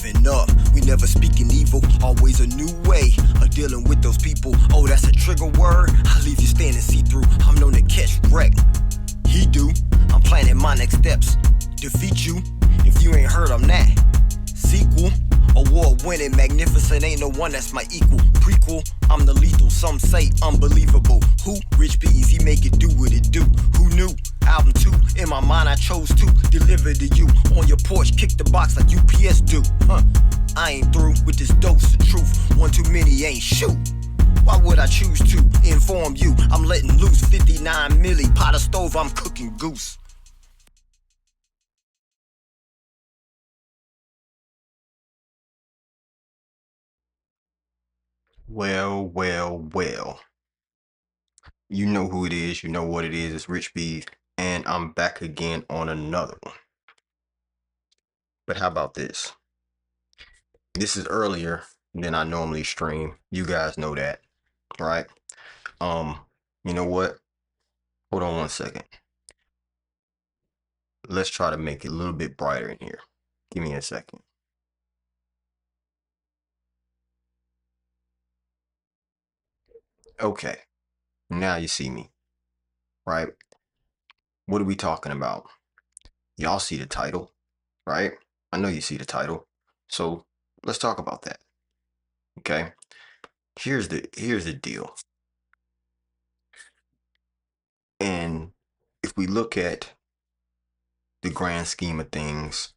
giving up. We never speaking evil, always a new way of dealing with those people. Oh, that's a trigger word. I leave you standing see-through. I'm known to catch wreck. He do. I'm planning my next steps. Defeat you. If you ain't heard, I'm that. Sequel. Award-winning, magnificent, ain't no one that's my equal. Prequel, I'm the lethal, some say unbelievable. Who? Rich Bees, he make it do what it do. Who knew? Album 2, in my mind I chose to deliver to you. On your porch, kick the box like UPS do. I ain't through with this dose of truth. One too many ain't shoot. Why would I choose to inform you? I'm letting loose 59 milli, pot of stove, I'm cooking goose. Well. You know who it is. You know what it is. It's Rich Bees. And I'm back again on another one. But how about this? This is earlier than I normally stream. You guys know that, right? You know what? Hold on one second. Let's try to make it a little bit brighter in here. Give me a second. Okay. Now you see me, right? What are we talking about? Y'all see the title, right? I know you see the title. So let's talk about that. Okay. Here's the deal. And if we look at the grand scheme of things,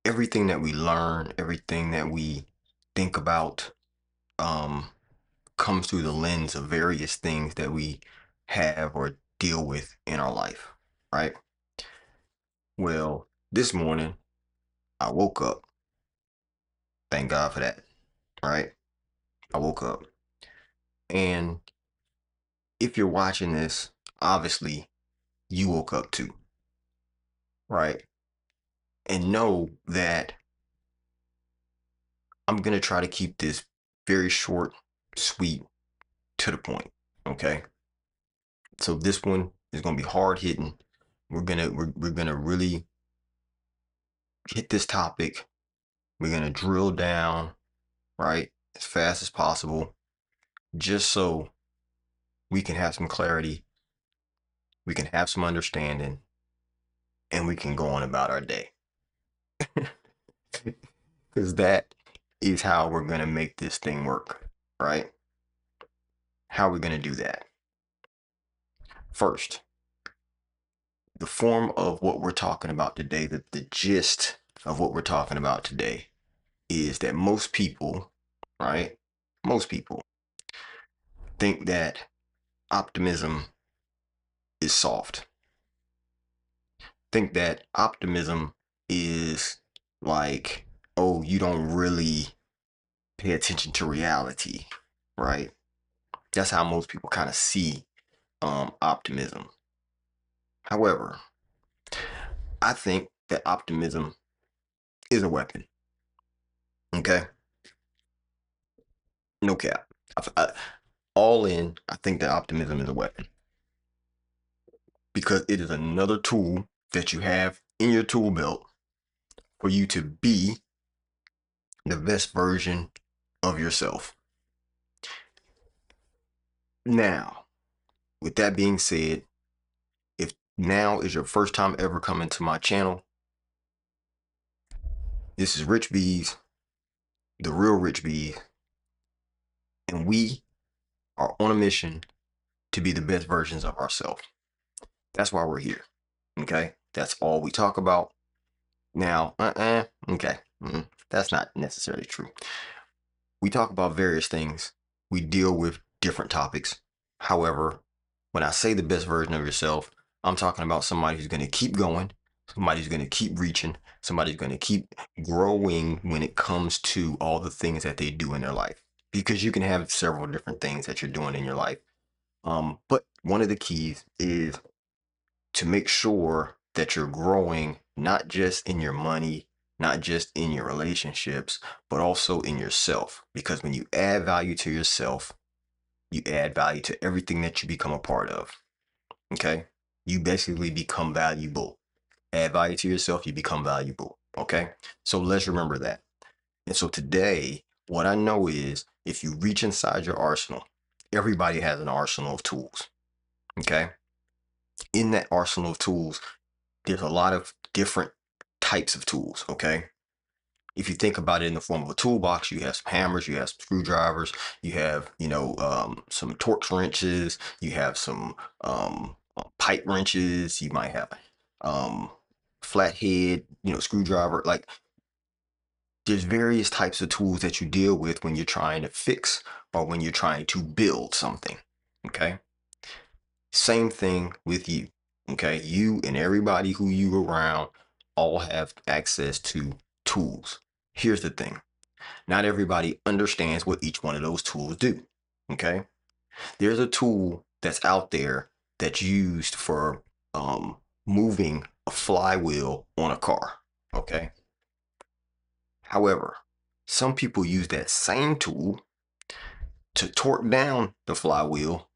everything that we learn, everything that we think about, comes through the lens of various things that we have or deal with in our life, right? Well, this morning I woke up. Thank God for that, right? I woke up. And if you're watching this, obviously you woke up too, right? And know that I'm going to try to keep this very short, sweet, to the point, okay? So this one is going to be hard hitting. We're going to really hit this topic. We're going to drill down, right? As fast as possible, just so we can have some clarity, we can have some understanding, and we can go on about our day. Because that is how we're going to make this thing work, right? How are we going to do that? First, the form of what we're talking about today, the gist of what we're talking about today is that most people, right? Most people think that optimism is soft. Think that optimism is like, oh, you don't really pay attention to reality, right? That's how most people kind of see optimism. However, I think that optimism is a weapon. Okay, no cap. All in, I think that optimism is a weapon because it is another tool that you have in your tool belt for you to be the best version of yourself. Now, with that being said, if now is your first time ever coming to my channel, this is Rich Bees, the real Rich Bees, and we are on a mission to be the best versions of ourselves. That's why we're here. Okay, that's all we talk about. Now, okay, that's not necessarily true. We talk about various things. We deal with different topics. However, when I say the best version of yourself, I'm talking about somebody who's going to keep going, somebody who's going to keep reaching, somebody who's going to keep growing when it comes to all the things that they do in their life. Because you can have several different things that you're doing in your life. But one of the keys is to make sure that you're growing, not just in your money, not just in your relationships, but also in yourself. Because when you add value to yourself, you add value to everything that you become a part of. Okay? You basically become valuable. Add value to yourself, you become valuable. Okay? So let's remember that. And so today, what I know is if you reach inside your arsenal, everybody has an arsenal of tools. Okay. In that arsenal of tools, there's a lot of different types of tools. Okay. If you think about it in the form of a toolbox, you have some hammers, you have some screwdrivers, you have, some Torx wrenches, you have some pipe wrenches, you might have flathead, screwdriver. Like there's various types of tools that you deal with when you're trying to fix or when you're trying to build something. Okay. Same thing with you. Okay. You and everybody who you around all have access to tools. Here's the thing. Not everybody understands what each one of those tools do. Okay. There's a tool that's out there that's used for moving a flywheel on a car. Okay. However, some people use that same tool to torque down the flywheel,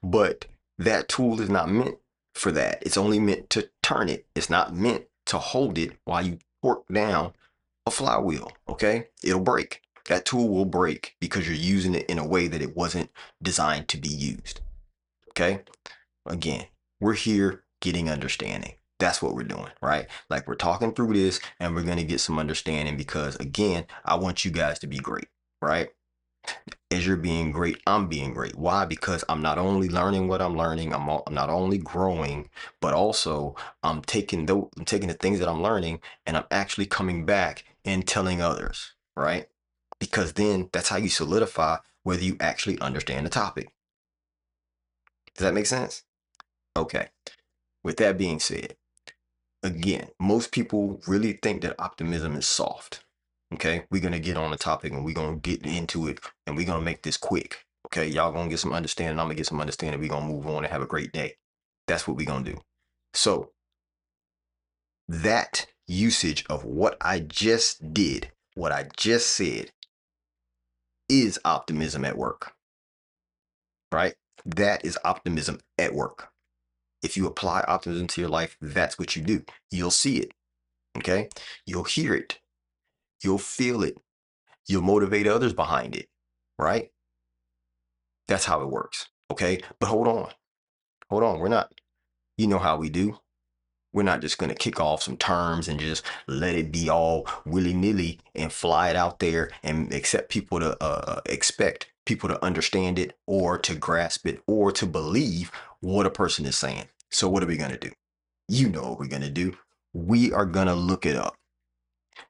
but that tool is not meant for that. It's only meant to turn it. It's not meant to hold it while you torque down a flywheel. Okay. It'll break. That tool will break because you're using it in a way that it wasn't designed to be used. Okay. Again, we're here getting understanding. That's what we're doing, right? Like we're talking through this and we're going to get some understanding because, again, I want you guys to be great, right? As you're being great, I'm being great. Why? Because I'm not only learning what I'm learning, I'm not only growing, but also I'm taking the things that I'm learning and I'm actually coming back and telling others, right? Because then that's how you solidify whether you actually understand the topic. Does that make sense? Okay. With that being said, again, most people really think that optimism is soft. Okay, we're gonna get on the topic and we're gonna get into it and we're gonna make this quick. Okay, y'all gonna get some understanding. I'm gonna get some understanding. We're gonna move on and have a great day. That's what we're gonna do. So that usage of what I just did, what I just said, is optimism at work. Right? That is optimism at work. If you apply optimism to your life, that's what you do. You'll see it. Okay, you'll hear it. You'll feel it. You'll motivate others behind it, right? That's how it works. Okay. But hold on. Hold on. We're not, you know how we do. We're not just going to kick off some terms and just let it be all willy nilly and fly it out there and expect people to understand it or to grasp it or to believe what a person is saying. So what are we going to do? You know what we're going to do. We are going to look it up.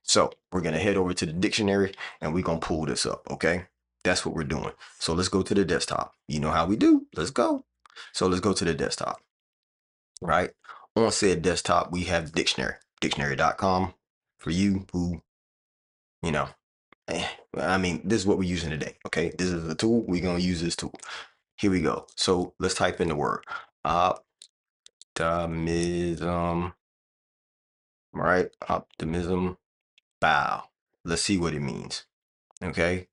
So we're going to head over to the dictionary and we're going to pull this up. Okay. That's what we're doing. So let's go to the desktop. You know how we do. Let's go. So let's go to the desktop, right? On said desktop, we have dictionary, dictionary.com for you who, you know, this is what we're using today. Okay. This is the tool. We're going to use this tool. Here we go. So let's type in the word optimism, right? Optimism, bow. Let's see what it means. Okay.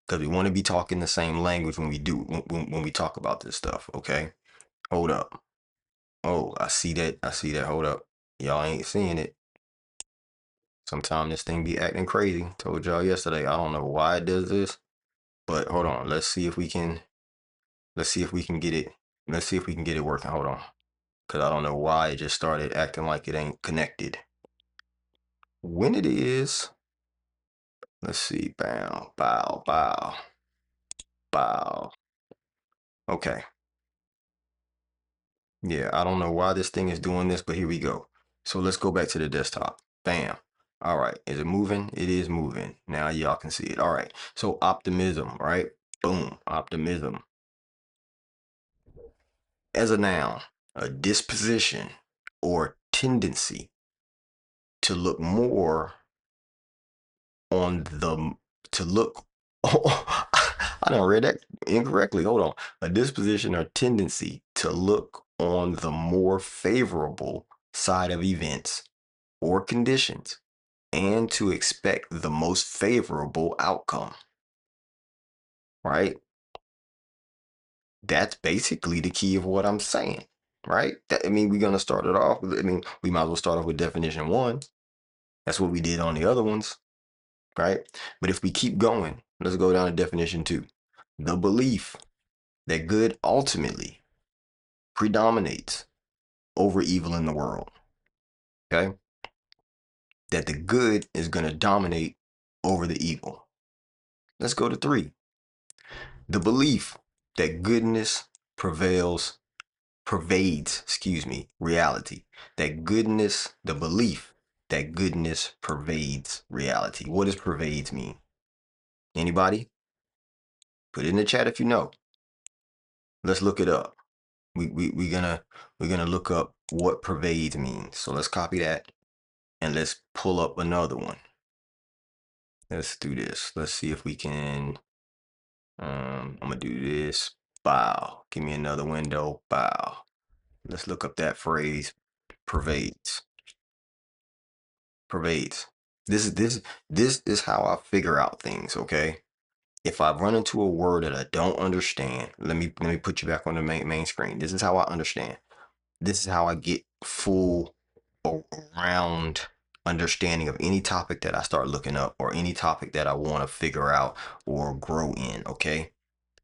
Because we want to be talking the same language when we talk about this stuff. Okay. Hold up. Oh, I see that. Hold up. Y'all ain't seeing it. Sometimes this thing be acting crazy. Told y'all yesterday. I don't know why it does this. But hold on. Let's see if we can get it. Let's see if we can get it working. Hold on. Because I don't know why it just started acting like it ain't connected. When it is, let's see. Bow, bow, bow, bow. Okay. Yeah, I don't know why this thing is doing this, but here we go. So let's go back to the desktop. Bam. All right. Is it moving? It is moving. Now y'all can see it. All right. So optimism, right? Boom. Optimism. As a noun, a disposition or tendency to look more on the, to look, oh, I done read that incorrectly. Hold on. A disposition or tendency to look on the more favorable side of events or conditions and to expect the most favorable outcome, right? That's basically the key of what I'm saying, right? We're going to start it off. We might as well start off with definition one. That's what we did on the other ones. right? But if we keep going, let's go down to definition 2. The belief that good ultimately predominates over evil in the world. Okay? That the good is going to dominate over the evil. Let's go to 3. The belief that goodness pervades reality. That goodness, the belief that goodness pervades reality. What does pervades mean? Anybody? Put it in the chat if you know. Let's look it up. We're gonna look up what pervades means. So let's copy that and let's pull up another one. Let's do this. Let's see if we can. I'm gonna do this. Bow. Give me another window. Bow. Let's look up that phrase. Pervades. Pervades. This is how I figure out things. Okay. If I run into a word that I don't understand, let me put you back on the main screen. This is how I understand. This is how I get full around understanding of any topic that I start looking up or any topic that I want to figure out or grow in. Okay.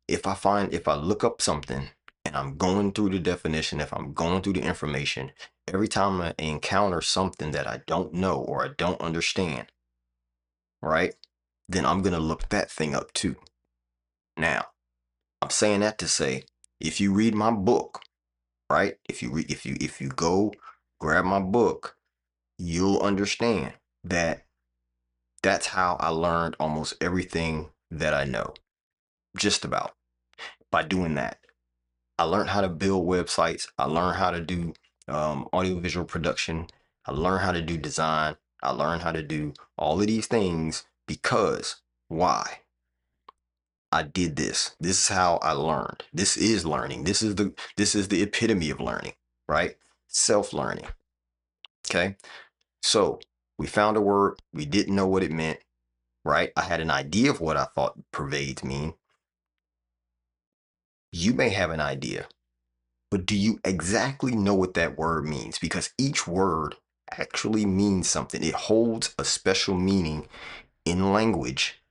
If I look up something and I'm going through the definition, if I'm going through the information, every time I encounter something that I don't know or I don't understand, right? Then I'm going to look that thing up too. Now, I'm saying that to say, if you read my book, right? If you go grab my book, you'll understand that that's how I learned almost everything that I know. Just about by doing that. I learned how to build websites. I learned how to do audiovisual production. I learned how to do design. I learned how to do all of these things because why? I did this. This is how I learned. This is learning. This is the epitome of learning, right? Self-learning. Okay. So we found a word. We didn't know what it meant, right? I had an idea of what I thought pervades mean. You may have an idea, but do you exactly know what that word means? Because each word actually means something. It holds a special meaning in language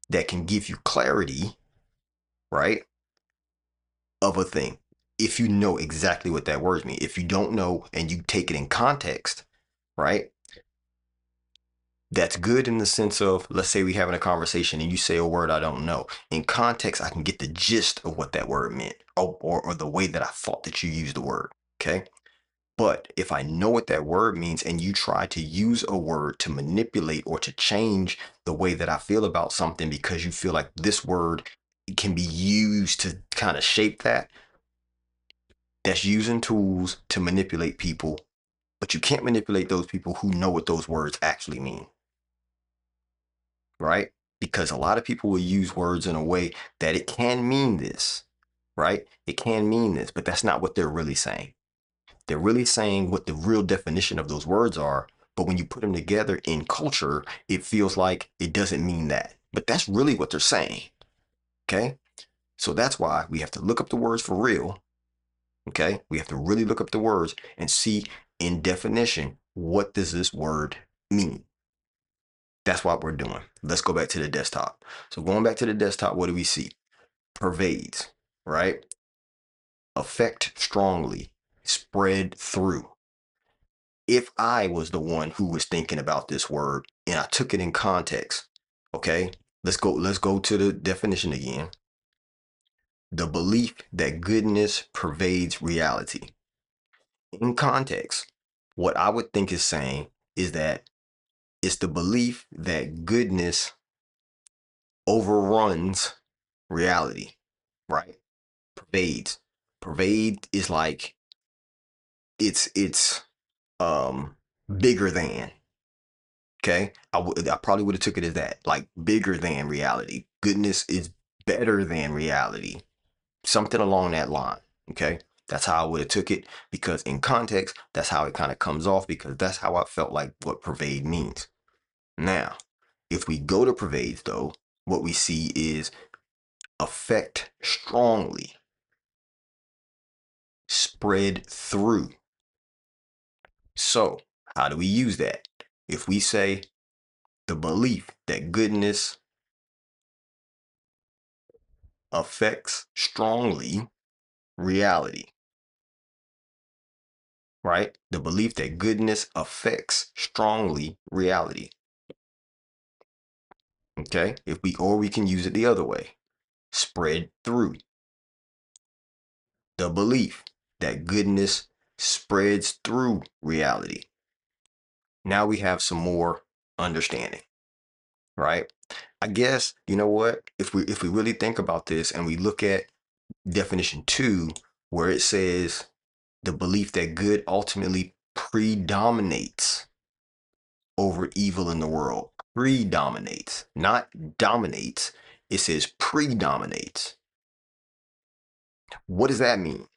that can give you clarity, right, of a thing. If you know exactly what that word means, if you don't know and you take it in context, right, that's good in the sense of, let's say we're having a conversation and you say a word I don't know. In context, I can get the gist of what that word meant or the way that I thought that you used the word. Okay. But if I know what that word means and you try to use a word to manipulate or to change the way that I feel about something because you feel like this word can be used to kind of shape that, that's using tools to manipulate people, but you can't manipulate those people who know what those words actually mean, right? Because a lot of people will use words in a way that it can mean this, right? It can mean this, but that's not what they're really saying. They're really saying what the real definition of those words are, but when you put them together in culture, it feels like it doesn't mean that. But that's really what they're saying, okay? So that's why we have to look up the words for real. Okay, we have to really look up the words and see in definition, what does this word mean? That's what we're doing. Let's go back to the desktop. So going back to the desktop, what do we see? Pervades, right? Affect strongly, spread through. If I was the one who was thinking about this word and I took it in context, okay, let's go to the definition again. The belief that goodness pervades reality. In context, what I would think is saying is that it's the belief that goodness overruns reality, right? Pervades. Pervade is like it's bigger than. Okay, I probably would have took it as that, like bigger than reality. Goodness is better than reality, something along that line. Okay, that's how I would have took it because in context, that's how it kind of comes off because that's how I felt like what pervade means. Now, if we go to pervades though, what we see is affect strongly, spread through. So how do we use that? If we say The belief that goodness affects strongly reality, right? The belief that goodness affects strongly reality. Okay, we can use it the other way, spread through. The belief that goodness spreads through reality. Now we have some more understanding, right? I guess, you know what, if we really think about this and we look at definition 2, where it says the belief that good ultimately predominates over evil in the world. Predominates, not dominates. It says predominates. What does that mean?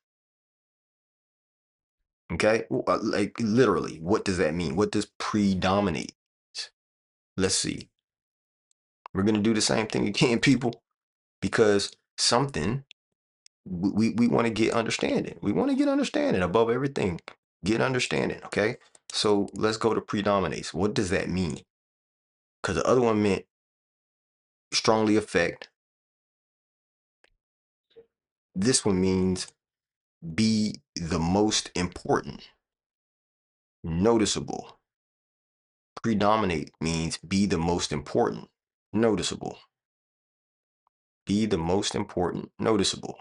Okay, like literally, what does that mean? What does predominate? Let's see. We're gonna do the same thing again, people, because something we want to get understanding. We want to get understanding above everything. Get understanding, okay? So let's go to predominates. What does that mean? Because the other one meant strongly affect. This one means be the most important, noticeable. Predominate means be the most important, noticeable. Be the most important, noticeable.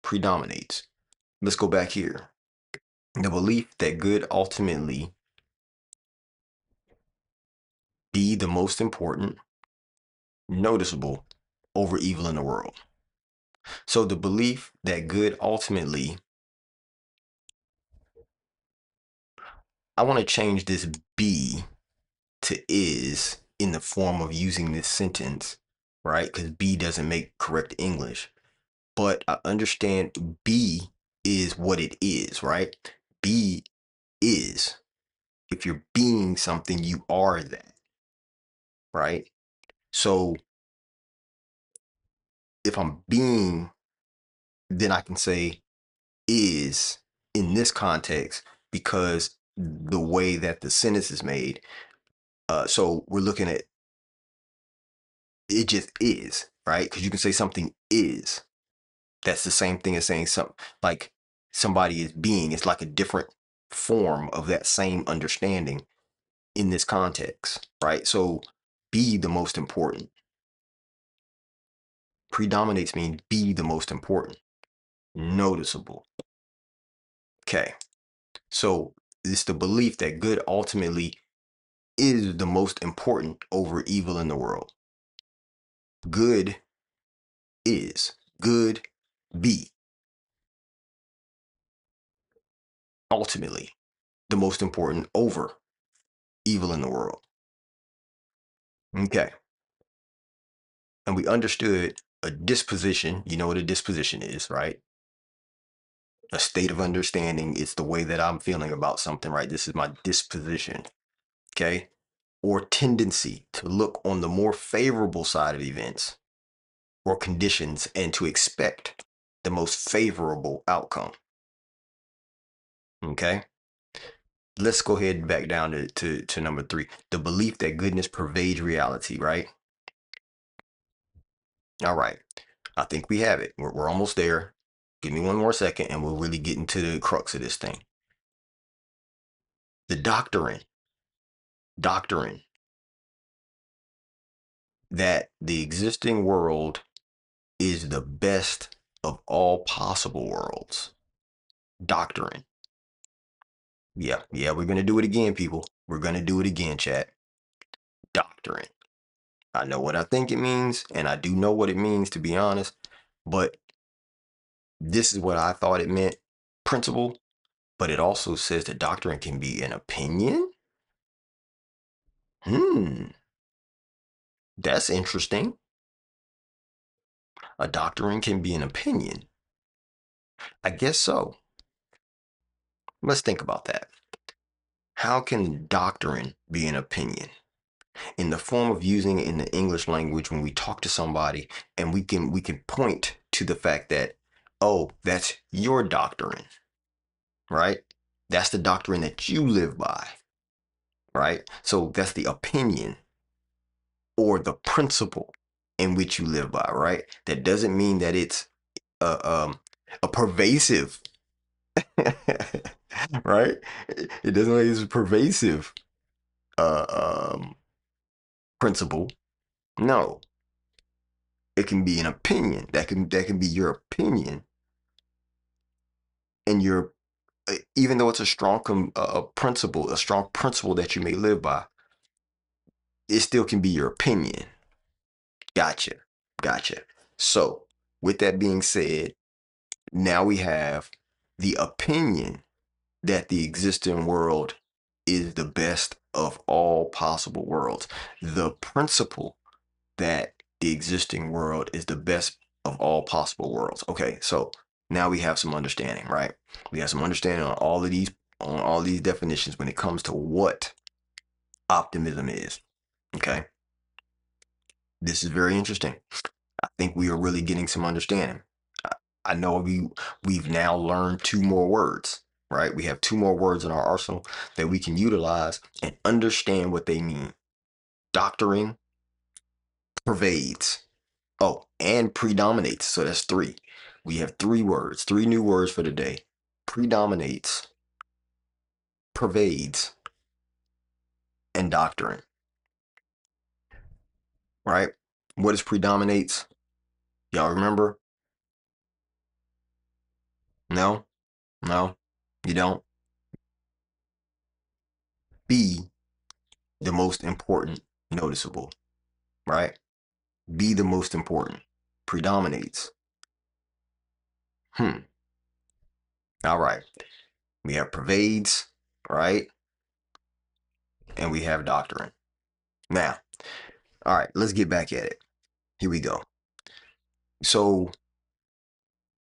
Predominates. Let's go back here. The belief that good ultimately be the most important, noticeable over evil in the world. So the belief that good ultimately, I want to change this be to is in the form of using this sentence, right? Because be doesn't make correct English. But I understand be is what it is, right? Be is. If you're being something, you are that, right? So if I'm being, then I can say is in this context because the way that the sentence is made. So we're looking at it just is, right? Because you can say something is. That's the same thing as saying something like somebody is being. It's like a different form of that same understanding in this context, right? So be the most important. Predominates means be the most important, noticeable. Okay. So it's the belief that good ultimately is the most important over evil in the world. Good is. Good be. Ultimately, the most important over evil in the world. Okay. And we understood a disposition. You know what a disposition is, right? A state of understanding. It's the way that I'm feeling about something, right? This is my disposition. Okay. Or tendency to look on the more favorable side of events or conditions and to expect the most favorable outcome. Okay. Let's go ahead and back down to number 3. The belief that goodness pervades reality, right? All right. I think we have it. We're almost there. Give me one more second and we'll really get into the crux of this thing. The doctrine that the existing world is the best of all possible worlds. Doctrine. Yeah, we're going to do it again, people. We're going to do it again, chat. Doctrine. I know what I think it means, and I do know what it means, to be honest, but this is what I thought it meant. Principle, but it also says that doctrine can be an opinion. That's interesting. A doctrine can be an opinion. I guess so. Let's think about that. How can doctrine be an opinion? In the form of using it in the English language when we talk to somebody and we can point to the fact that, oh, that's your doctrine, right? That's the doctrine that you live by, right? So that's the opinion. or the principle in which you live by, right? That doesn't mean that it's a pervasive, right? It doesn't mean it's a pervasive principle. No, it can be an opinion. That can be your opinion, and your even though it's a strong principle, a strong principle that you may live by, it still can be your opinion. Gotcha, gotcha. So, with that being said, now we have the opinion that the existing world is the best of all possible worlds. The principle that the existing world is the best of all possible worlds. Okay, so now we have some understanding, right? We have some understanding on all these definitions when it comes to what optimism is. Okay, this is very interesting. I think we are really getting some understanding. I know we've now learned two more words, right? We have two more words in our arsenal that we can utilize and understand what they mean. Doctoring, pervades. Oh, and predominates. So that's three. We have three words, three new words for today. Predominates, pervades, and doctrine. Right? What is predominates? Y'all remember? No? No? You don't? Be the most important, noticeable. Right? Be the most important. Predominates. All right. We have pervades, right? And we have doctrine. Now, all right, let's get back at it. Here we go. So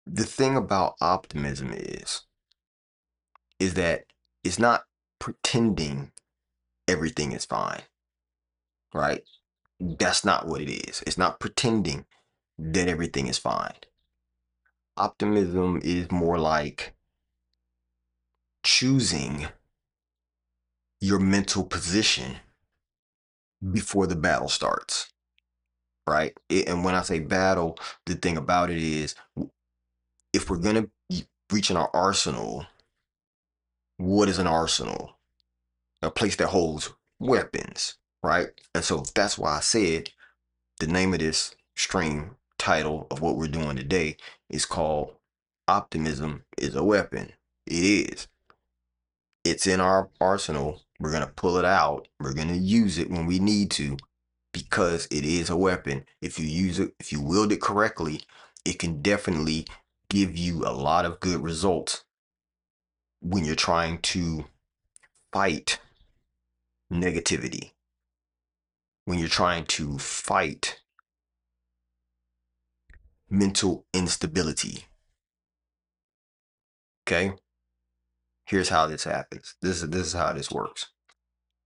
the thing about optimism is that it's not pretending everything is fine, right? That's not what it is. It's not pretending that everything is fine. Optimism is more like choosing your mental position before the battle starts, right? And when I say battle, the thing about it is, if we're going to reach in our arsenal, what is an arsenal? A place that holds weapons, right? And so that's why I said the name of this stream title of what we're doing today is called Optimism is a Weapon. It is. It's in our arsenal. We're going to pull it out. We're going to use it when we need to because it is a weapon. If you use it, if you wield it correctly, it can definitely give you a lot of good results when you're trying to fight negativity, when you're trying to fight mental instability. Okay? Here's how this happens. This is how this works.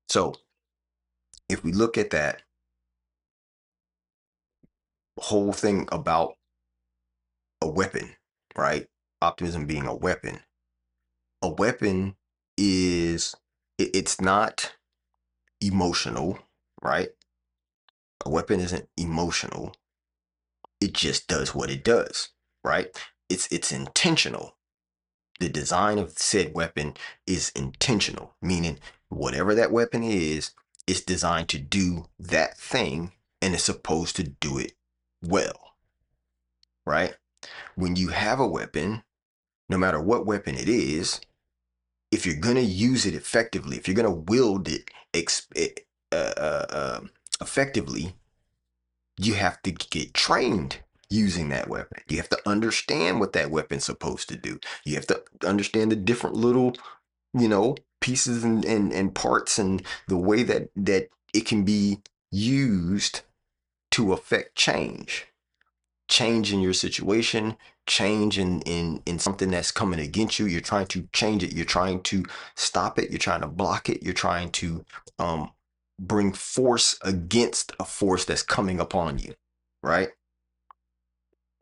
So, if we look at that whole thing about a weapon, right? Optimism being a weapon is it's not emotional, right? A weapon isn't emotional. It just does what it does, right? It's intentional. The design of said weapon is intentional, meaning whatever that weapon is, it's designed to do that thing and it's supposed to do it well, right? When you have a weapon, no matter what weapon it is, if you're going to use it effectively, if you're going to wield it effectively, you have to get trained using that weapon. You have to understand what that weapon's supposed to do. You have to understand the different little, pieces and parts and the way that it can be used to affect change in your situation, change in something that's coming against you. You're trying to change it. You're trying to stop it. You're trying to block it. You're trying to bring force against a force that's coming upon you, right?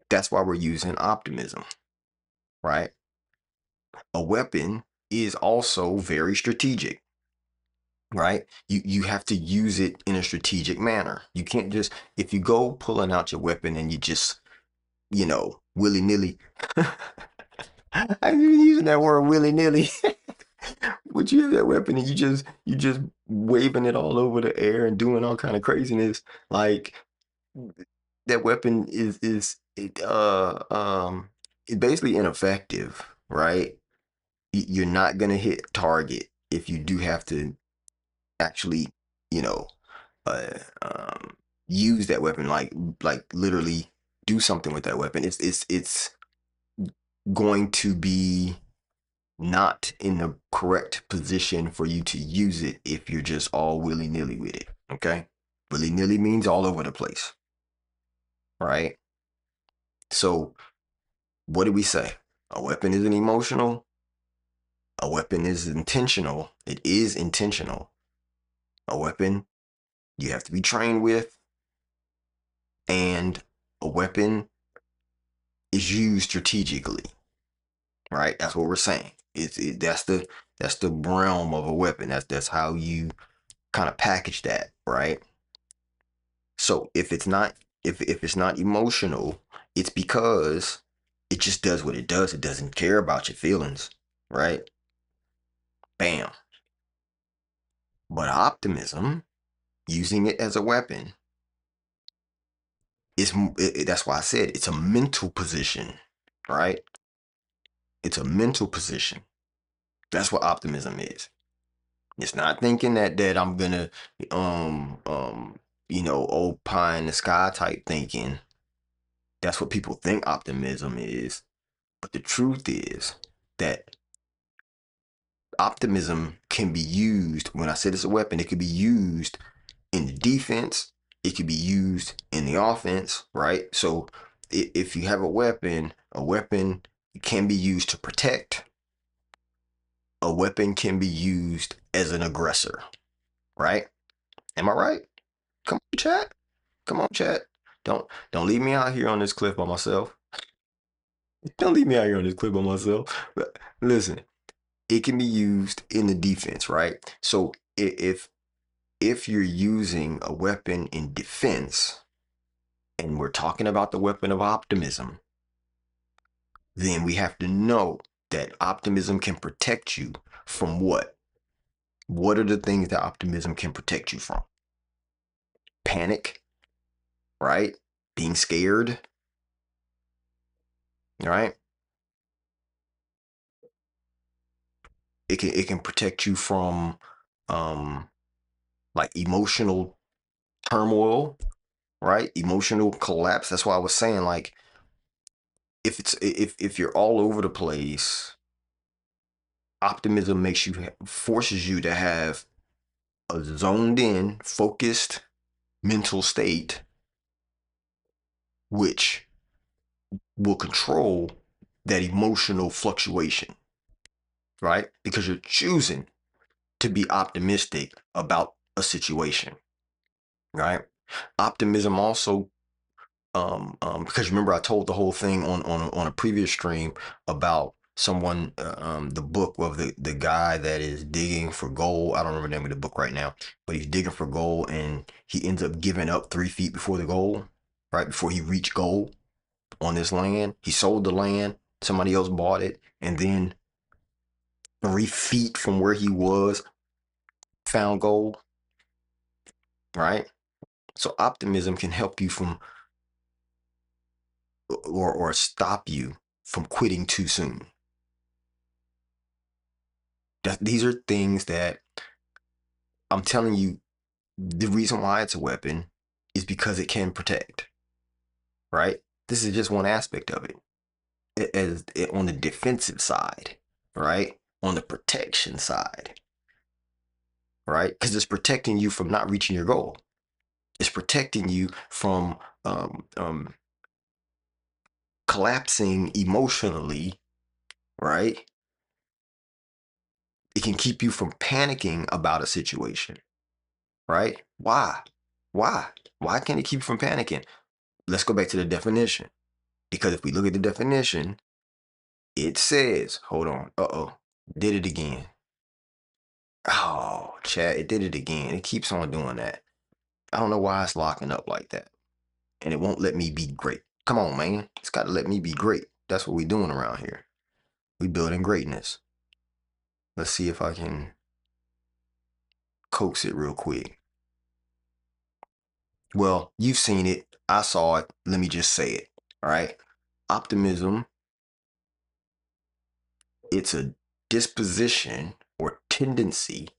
That's why we're using optimism, right? A weapon is also very strategic, right? You have to use it in a strategic manner. You can't just, if you go pulling out your weapon and you just, willy nilly. I've been using that word willy nilly. But you have that weapon and you just waving it all over the air and doing all kind of craziness. Like that weapon is basically ineffective, right? You're not gonna hit target if you do have to actually, you know, uh, um, use that weapon, like literally do something with that weapon. It's going to be not in the correct position for you to use it if you're just all willy nilly with it. Okay, willy nilly means all over the place, right? So what do we say? A weapon isn't emotional. A weapon is intentional. It is intentional. A weapon you have to be trained with, and a weapon is used strategically, right? That's what we're saying. That's the realm of a weapon. That's how you kind of package that, right? So if it's not emotional, it's because it just does what it does. It doesn't care about your feelings, right? Bam. But optimism, using it as a weapon, that's why I said it's a mental position, right? It's a mental position. That's what optimism is. It's not thinking that I'm gonna old pie in the sky type thinking. That's what people think optimism is. But the truth is that optimism can be used, when I said it's a weapon, it could be used in the defense, it could be used in the offense, right? So if you have a weapon can be used to protect, a weapon can be used as an aggressor, right? Am I right? Come on, chat. Come on, chat. Don't leave me out here on this cliff by myself. Don't leave me out here on this cliff by myself. But listen, it can be used in the defense, right? So if you're using a weapon in defense, and we're talking about the weapon of optimism, then we have to know that optimism can protect you from what? What are the things that optimism can protect you from? Panic, right? Being scared, right? It can protect you from um like emotional turmoil, right? Emotional collapse. That's why I was saying, like, if you're all over the place, optimism forces you to have a zoned in, focused mental state, which will control that emotional fluctuation, right? Because you're choosing to be optimistic about a situation, right? Optimism also, because remember I told the whole thing on a previous stream about someone, the book of the guy that is digging for gold. I don't remember the name of the book right now, but he's digging for gold and he ends up giving up 3 feet before the goal, right before he reached gold on this land. He sold the land, somebody else bought it, and then 3 feet from where he was, found gold, right? So optimism can help you from, or stop you from quitting too soon. These are things that I'm telling you, the reason why it's a weapon is because it can protect, right? This is just one aspect of it. As on the defensive side, right? On the protection side, right? Because it's protecting you from not reaching your goal. It's protecting you from collapsing emotionally, right? It can keep you from panicking about a situation, right? Why? Why? Why can it keep you from panicking? Let's go back to the definition. Because if we look at the definition, it says, hold on, did it again. Oh, chat, it did it again. It keeps on doing that. I don't know why it's locking up like that. And it won't let me be great. Come on, man. It's got to let me be great. That's what we doing around here. We building greatness. Let's see if I can coax it real quick. Well, you've seen it. I saw it. Let me just say it. All right. Optimism, it's a disposition or tendency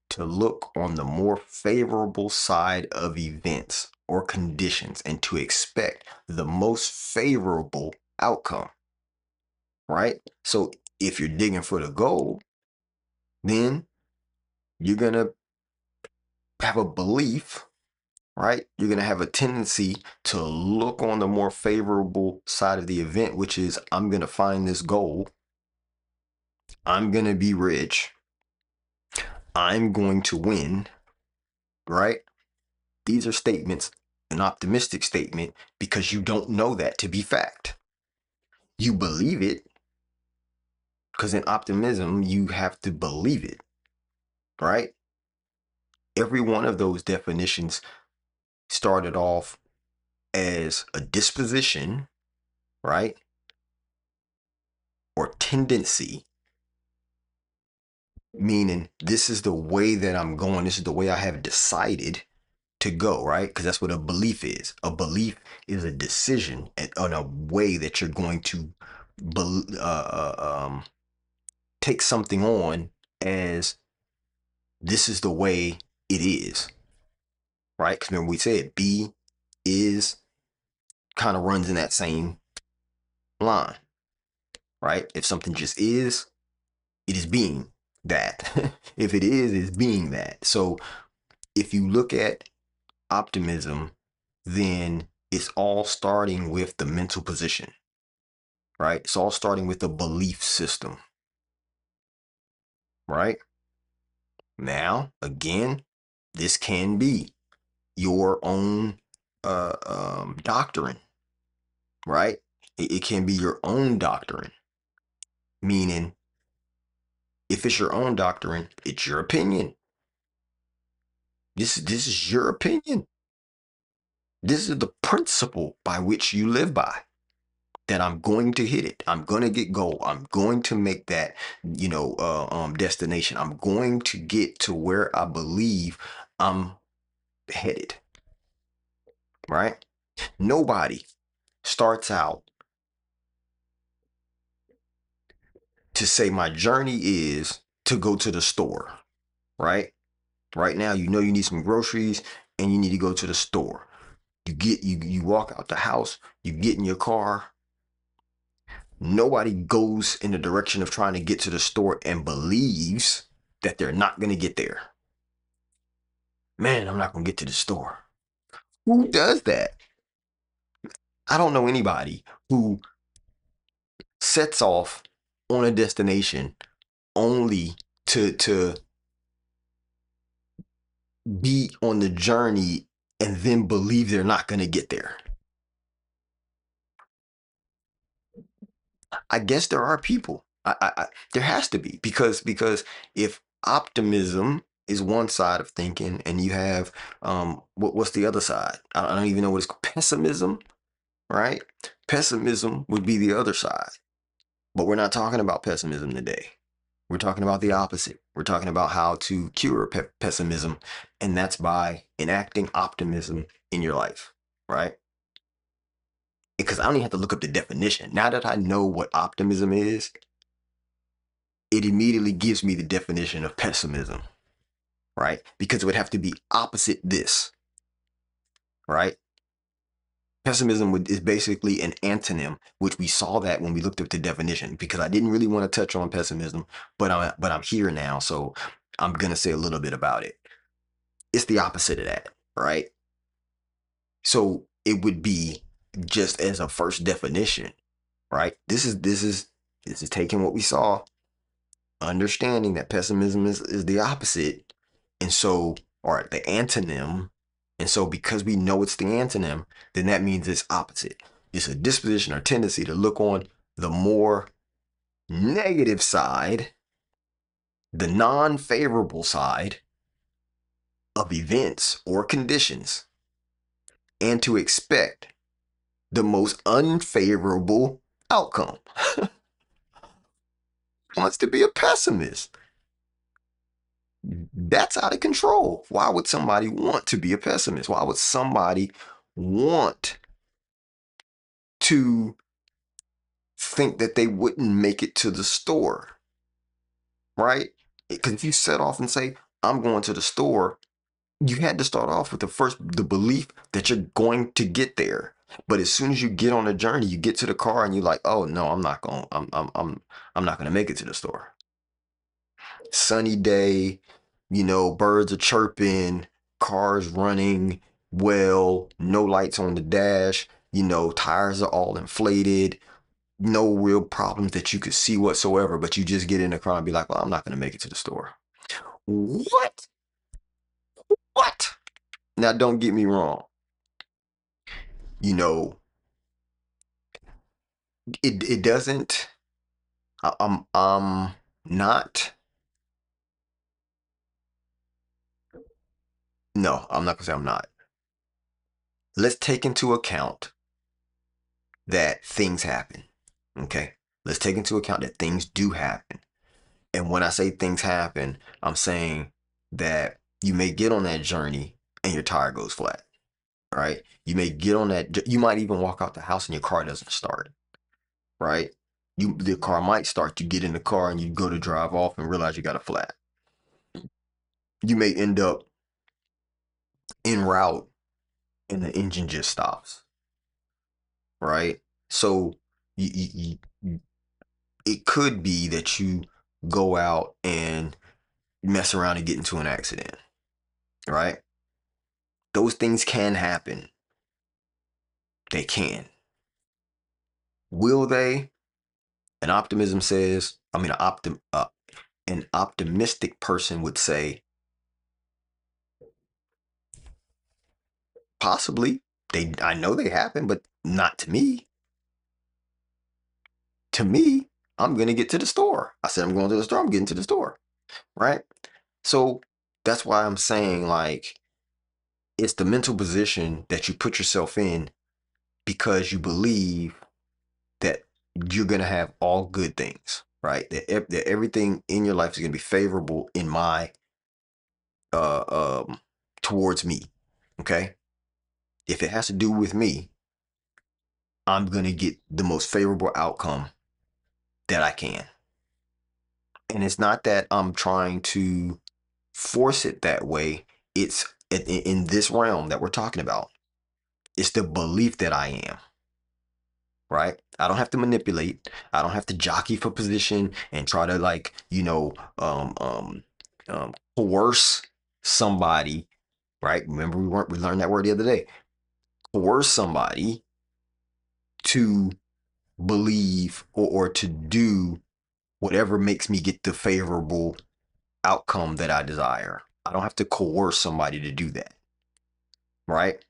to look on the more favorable side of events or conditions and to expect the most favorable outcome, right? So if you're digging for the gold, then you're going to have a belief, right? You're going to have a tendency to look on the more favorable side of the event, which is I'm going to find this gold. I'm going to be rich. I'm going to win, right? These are statements, an optimistic statement, because you don't know that to be fact. You believe it, because in optimism, you have to believe it, right? Every one of those definitions started off as a disposition, right? Or tendency, meaning this is the way that I'm going, this is the way I have decided to go, right? Because that's what a belief is. A belief is a decision on a way that you're going to take something on as this is the way it is, right? Because remember we said be, is, kind of runs in that same line, right? If something just is, it is being that. If it is, it's being that. So if you look at optimism, then it's all starting with the mental position, right? It's all starting with the belief system, right? Now, again, this can be your own doctrine, right? It can be your own doctrine, meaning if it's your own doctrine, it's your opinion. This is your opinion. This is the principle by which you live by. That I'm going to hit it. I'm going to get gold. I'm going to make that, destination. I'm going to get to where I believe I'm headed. Right? Nobody starts out to say my journey is to go to the store. Right? Right now, you know you need some groceries and you need to go to the store. You walk out the house, you get in your car. Nobody goes in the direction of trying to get to the store and believes that they're not going to get there. Man, I'm not going to get to the store. Who does that? I don't know anybody who sets off on a destination only to be on the journey and then believe they're not going to get there. I guess there are people. There has to be because if optimism is one side of thinking and you have what's the other side? I don't even know what it's called. Pessimism, right? Pessimism would be the other side. But we're not talking about pessimism today. We're talking about the opposite. We're talking about how to cure pessimism, and that's by enacting optimism in your life, right? Because I don't even have to look up the definition. Now that I know what optimism is, it immediately gives me the definition of pessimism, right? Because it would have to be opposite this, right? Pessimism is basically an antonym, which we saw that when we looked up the definition. Because I didn't really want to touch on pessimism, but I'm here now, so I'm gonna say a little bit about it. It's the opposite of that, right? So it would be just as a first definition, right? This is taking what we saw, understanding that pessimism is the opposite, and so or the antonym, and so because we know it's the antonym, then that means it's opposite. It's a disposition or tendency to look on the more negative side the non-favorable side of events or conditions and to expect the most unfavorable outcome. Wants to be a pessimist. That's out of control. Why would somebody want to be a pessimist? Why would somebody want to think that they wouldn't make it to the store? Right? Because if you set off and say, I'm going to the store, you had to start off with the belief that you're going to get there. But as soon as you get on a journey, you get to the car and you're like, oh no, I'm not gonna make it to the store. Sunny day, birds are chirping, cars running well, no lights on the dash, tires are all inflated, no real problems that you could see whatsoever, but you just get in the car and be like, well, I'm not gonna make it to the store. What? What? Now don't get me wrong. You know, it doesn't I'm not no, I'm not gonna say I'm not. Let's take into account that things happen. Okay. Let's take into account that things do happen. And when I say things happen, I'm saying that you may get on that journey and your tire goes flat. Right? You may get on that, you might even walk out the house and your car doesn't start. Right? The car might start, you get in the car and you go to drive off and realize you got a flat. You may end up en route and the engine just stops, right? So it could be that you go out and mess around and get into an accident, right? Those things can happen. They can. Will they? An optimism says, I mean, an optimistic person would say, possibly. I know they happen, but not to me. To me, I'm gonna get to the store. I said I'm going to the store. I'm getting to the store, right? So that's why I'm saying, like, it's the mental position that you put yourself in because you believe that you're gonna have all good things, right? That everything in your life is gonna be favorable in my towards me. Okay, if it has to do with me, I'm gonna get the most favorable outcome that I can. And it's not that I'm trying to force it that way. It's in this realm that we're talking about. It's the belief that I am, right? I don't have to manipulate. I don't have to jockey for position and try to, like, coerce somebody, right? Remember, we learned that word the other day. Coerce somebody to believe or to do whatever makes me get the favorable outcome that I desire. I don't have to coerce somebody to do that, right?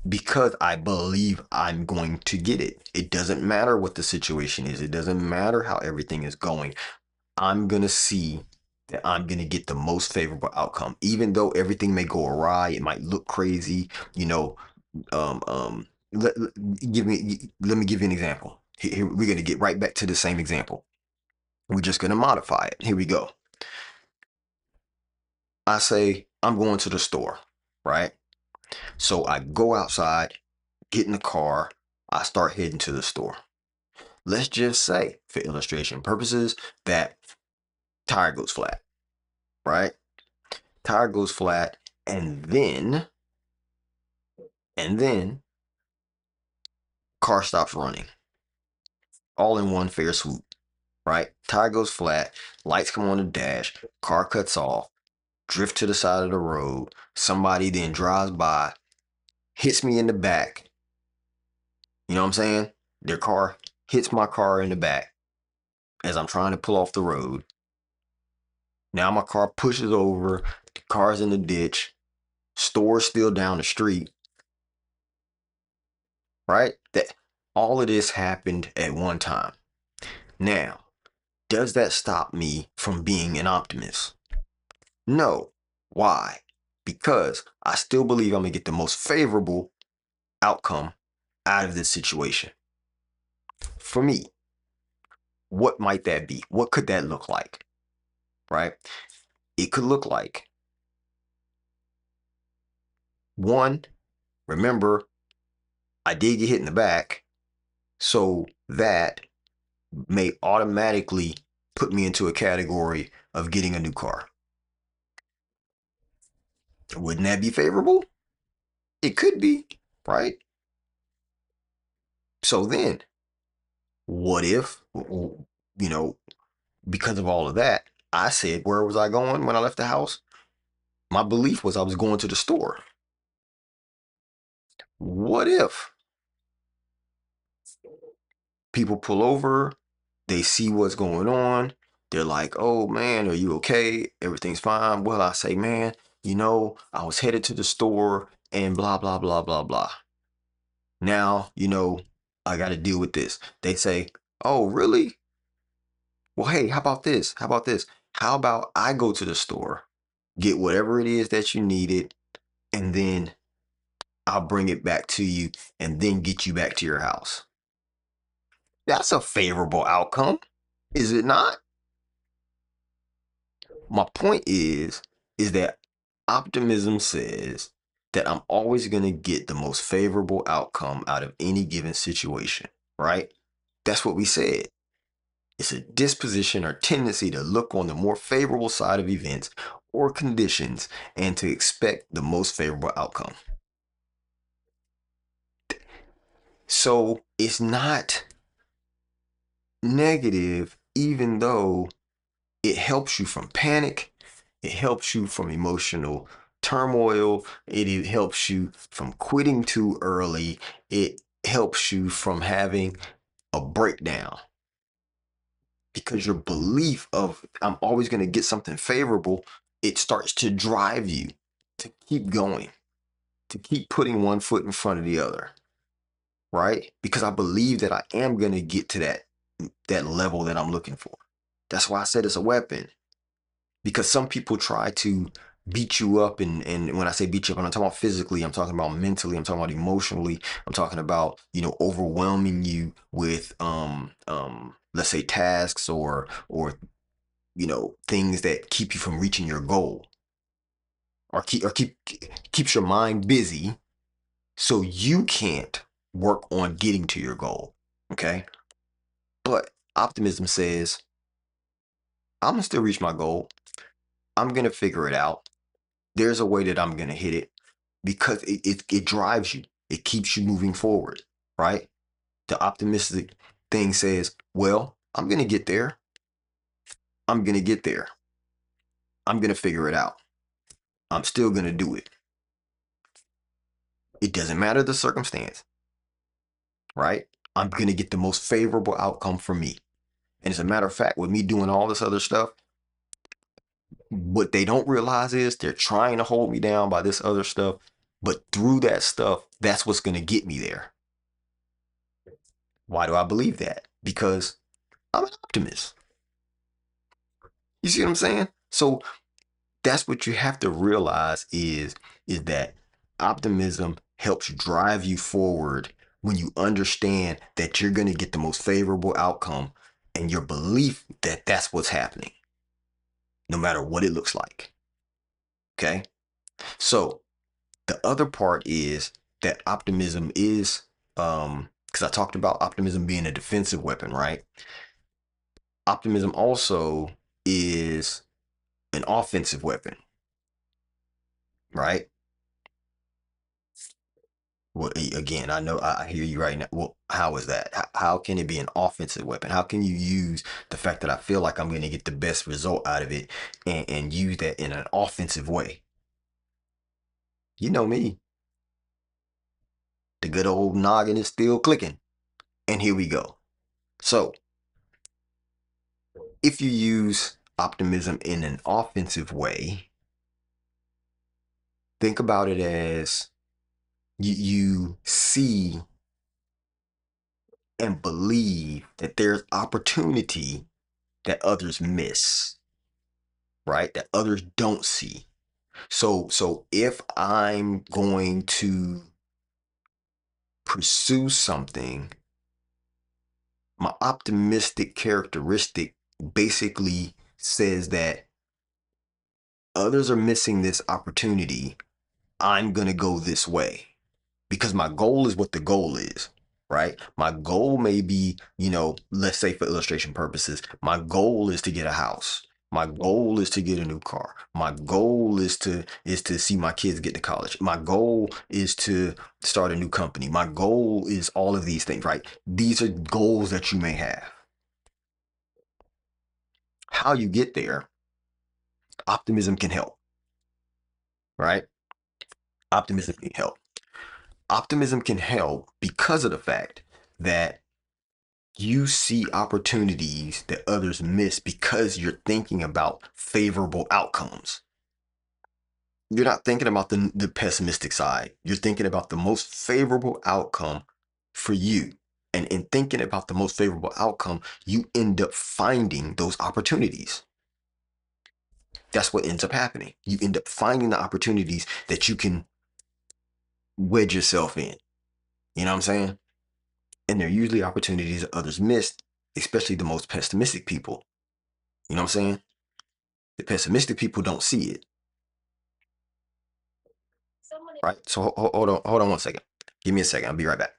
Because I believe I'm going to get it. It doesn't matter what the situation is. It doesn't matter how everything is going. I'm going to see that I'm going to get the most favorable outcome. Even though everything may go awry, it might look crazy, um, um, let me give you an example. Here, we're going to get right back to the same example. We're just going to modify it. Here we go. I say, I'm going to the store, right? So I go outside, get in the car, I start heading to the store. Let's just say, for illustration purposes, that tire goes flat, right? Tire goes flat, and then car stops running, all in one fair swoop, right? Tire goes flat, lights come on the dash, car cuts off, drift to the side of the road. Somebody then drives by, hits me in the back. You know what I'm saying? Their car hits my car in the back as I'm trying to pull off the road. Now my car pushes over, the car's in the ditch, store's still down the street, right? That all of this happened at one time. Now, Does that stop me from being an optimist? No. Why? Because I still believe I'm going to get the most favorable outcome out of this situation. For me, what might that be? What could that look like? Right? It could look like, one, remember, I did get hit in the back, so that may automatically put me into a category of getting a new car. Wouldn't that be favorable? It could be, right? So then, what if, because of all of that, I said, where was I going when I left the house? My belief was I was going to the store. What if people pull over, they see what's going on, they're like, oh man, are you okay? Everything's fine. Well, I say, man, I was headed to the store and blah, blah, blah, blah, blah. Now, I got to deal with this. They say, oh, really? Well, hey, how about this? How about this? How about I go to the store, get whatever it is that you needed, and then I'll bring it back to you and then get you back to your house. That's a favorable outcome, is it not? My point is that optimism says that I'm always going to get the most favorable outcome out of any given situation, right? That's what we said. It's a disposition or tendency to look on the more favorable side of events or conditions and to expect the most favorable outcome. So it's not negative, even though it helps you from panic, it helps you from emotional turmoil, it helps you from quitting too early, it helps you from having a breakdown. Because your belief of I'm always going to get something favorable, it starts to drive you to keep going, to keep putting one foot in front of the other, right? Because I believe that I am going to get to that level that I'm looking for. That's why I said it's a weapon. Because some people try to beat you up, and when I say beat you up, I'm not talking about physically, I'm talking about mentally, I'm talking about emotionally, I'm talking about, overwhelming you with let's say tasks or things that keep you from reaching your goal, or keeps your mind busy so you can't work on getting to your goal. Okay? But optimism says, I'm gonna still reach my goal. I'm gonna figure it out. There's a way that I'm gonna hit it, because it drives you. It keeps you moving forward, right? The optimistic thing says, well, I'm gonna get there. I'm gonna get there. I'm gonna figure it out. I'm still gonna do it. It doesn't matter the circumstance, right? I'm gonna get the most favorable outcome for me. And as a matter of fact, with me doing all this other stuff, what they don't realize is they're trying to hold me down by this other stuff. But through that stuff, that's what's gonna get me there. Why do I believe that? Because I'm an optimist. You see what I'm saying? So that's what you have to realize is that optimism helps drive you forward when you understand that you're going to get the most favorable outcome, and your belief that that's what's happening, no matter what it looks like. Okay? So the other part is that optimism is because I talked about optimism being a defensive weapon, right? Optimism also is an offensive weapon, right? Well, again, I know I hear you right now. Well, how is that? How can it be an offensive weapon? How can you use the fact that I feel like I'm going to get the best result out of it and use that in an offensive way? You know me, the good old noggin is still clicking. And here we go. So, if you use optimism in an offensive way, think about it as you see and believe that there's opportunity that others miss, right? That others don't see. So if I'm going to pursue something, my optimistic characteristic basically says that others are missing this opportunity. I'm going to go this way because my goal is what the goal is, right? My goal may be, let's say for illustration purposes, my goal is to get a house. My goal is to get a new car. My goal is to see my kids get to college. My goal is to start a new company. My goal is all of these things, right? These are goals that you may have. How you get there, optimism can help, right? Optimism can help. Optimism can help because of the fact that you see opportunities that others miss because you're thinking about favorable outcomes. You're not thinking about the pessimistic side. You're thinking about the most favorable outcome for you. And in thinking about the most favorable outcome, you end up finding those opportunities. That's what ends up happening. You end up finding the opportunities that you can wedge yourself in. You know what I'm saying? And they're usually opportunities that others miss, especially the most pessimistic people. You know what I'm saying? The pessimistic people don't see it, right? So hold on 1 second. Give me a second. I'll be right back.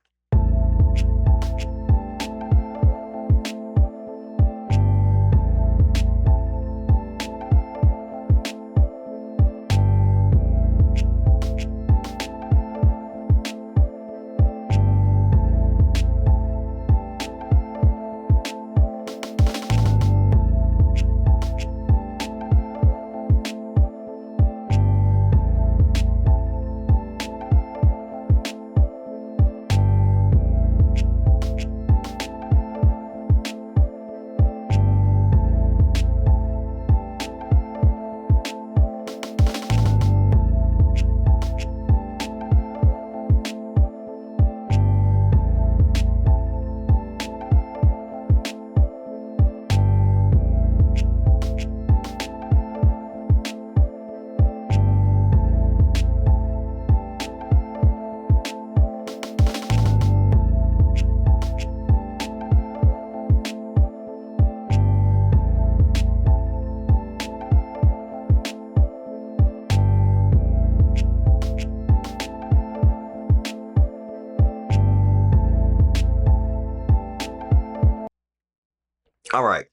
All right,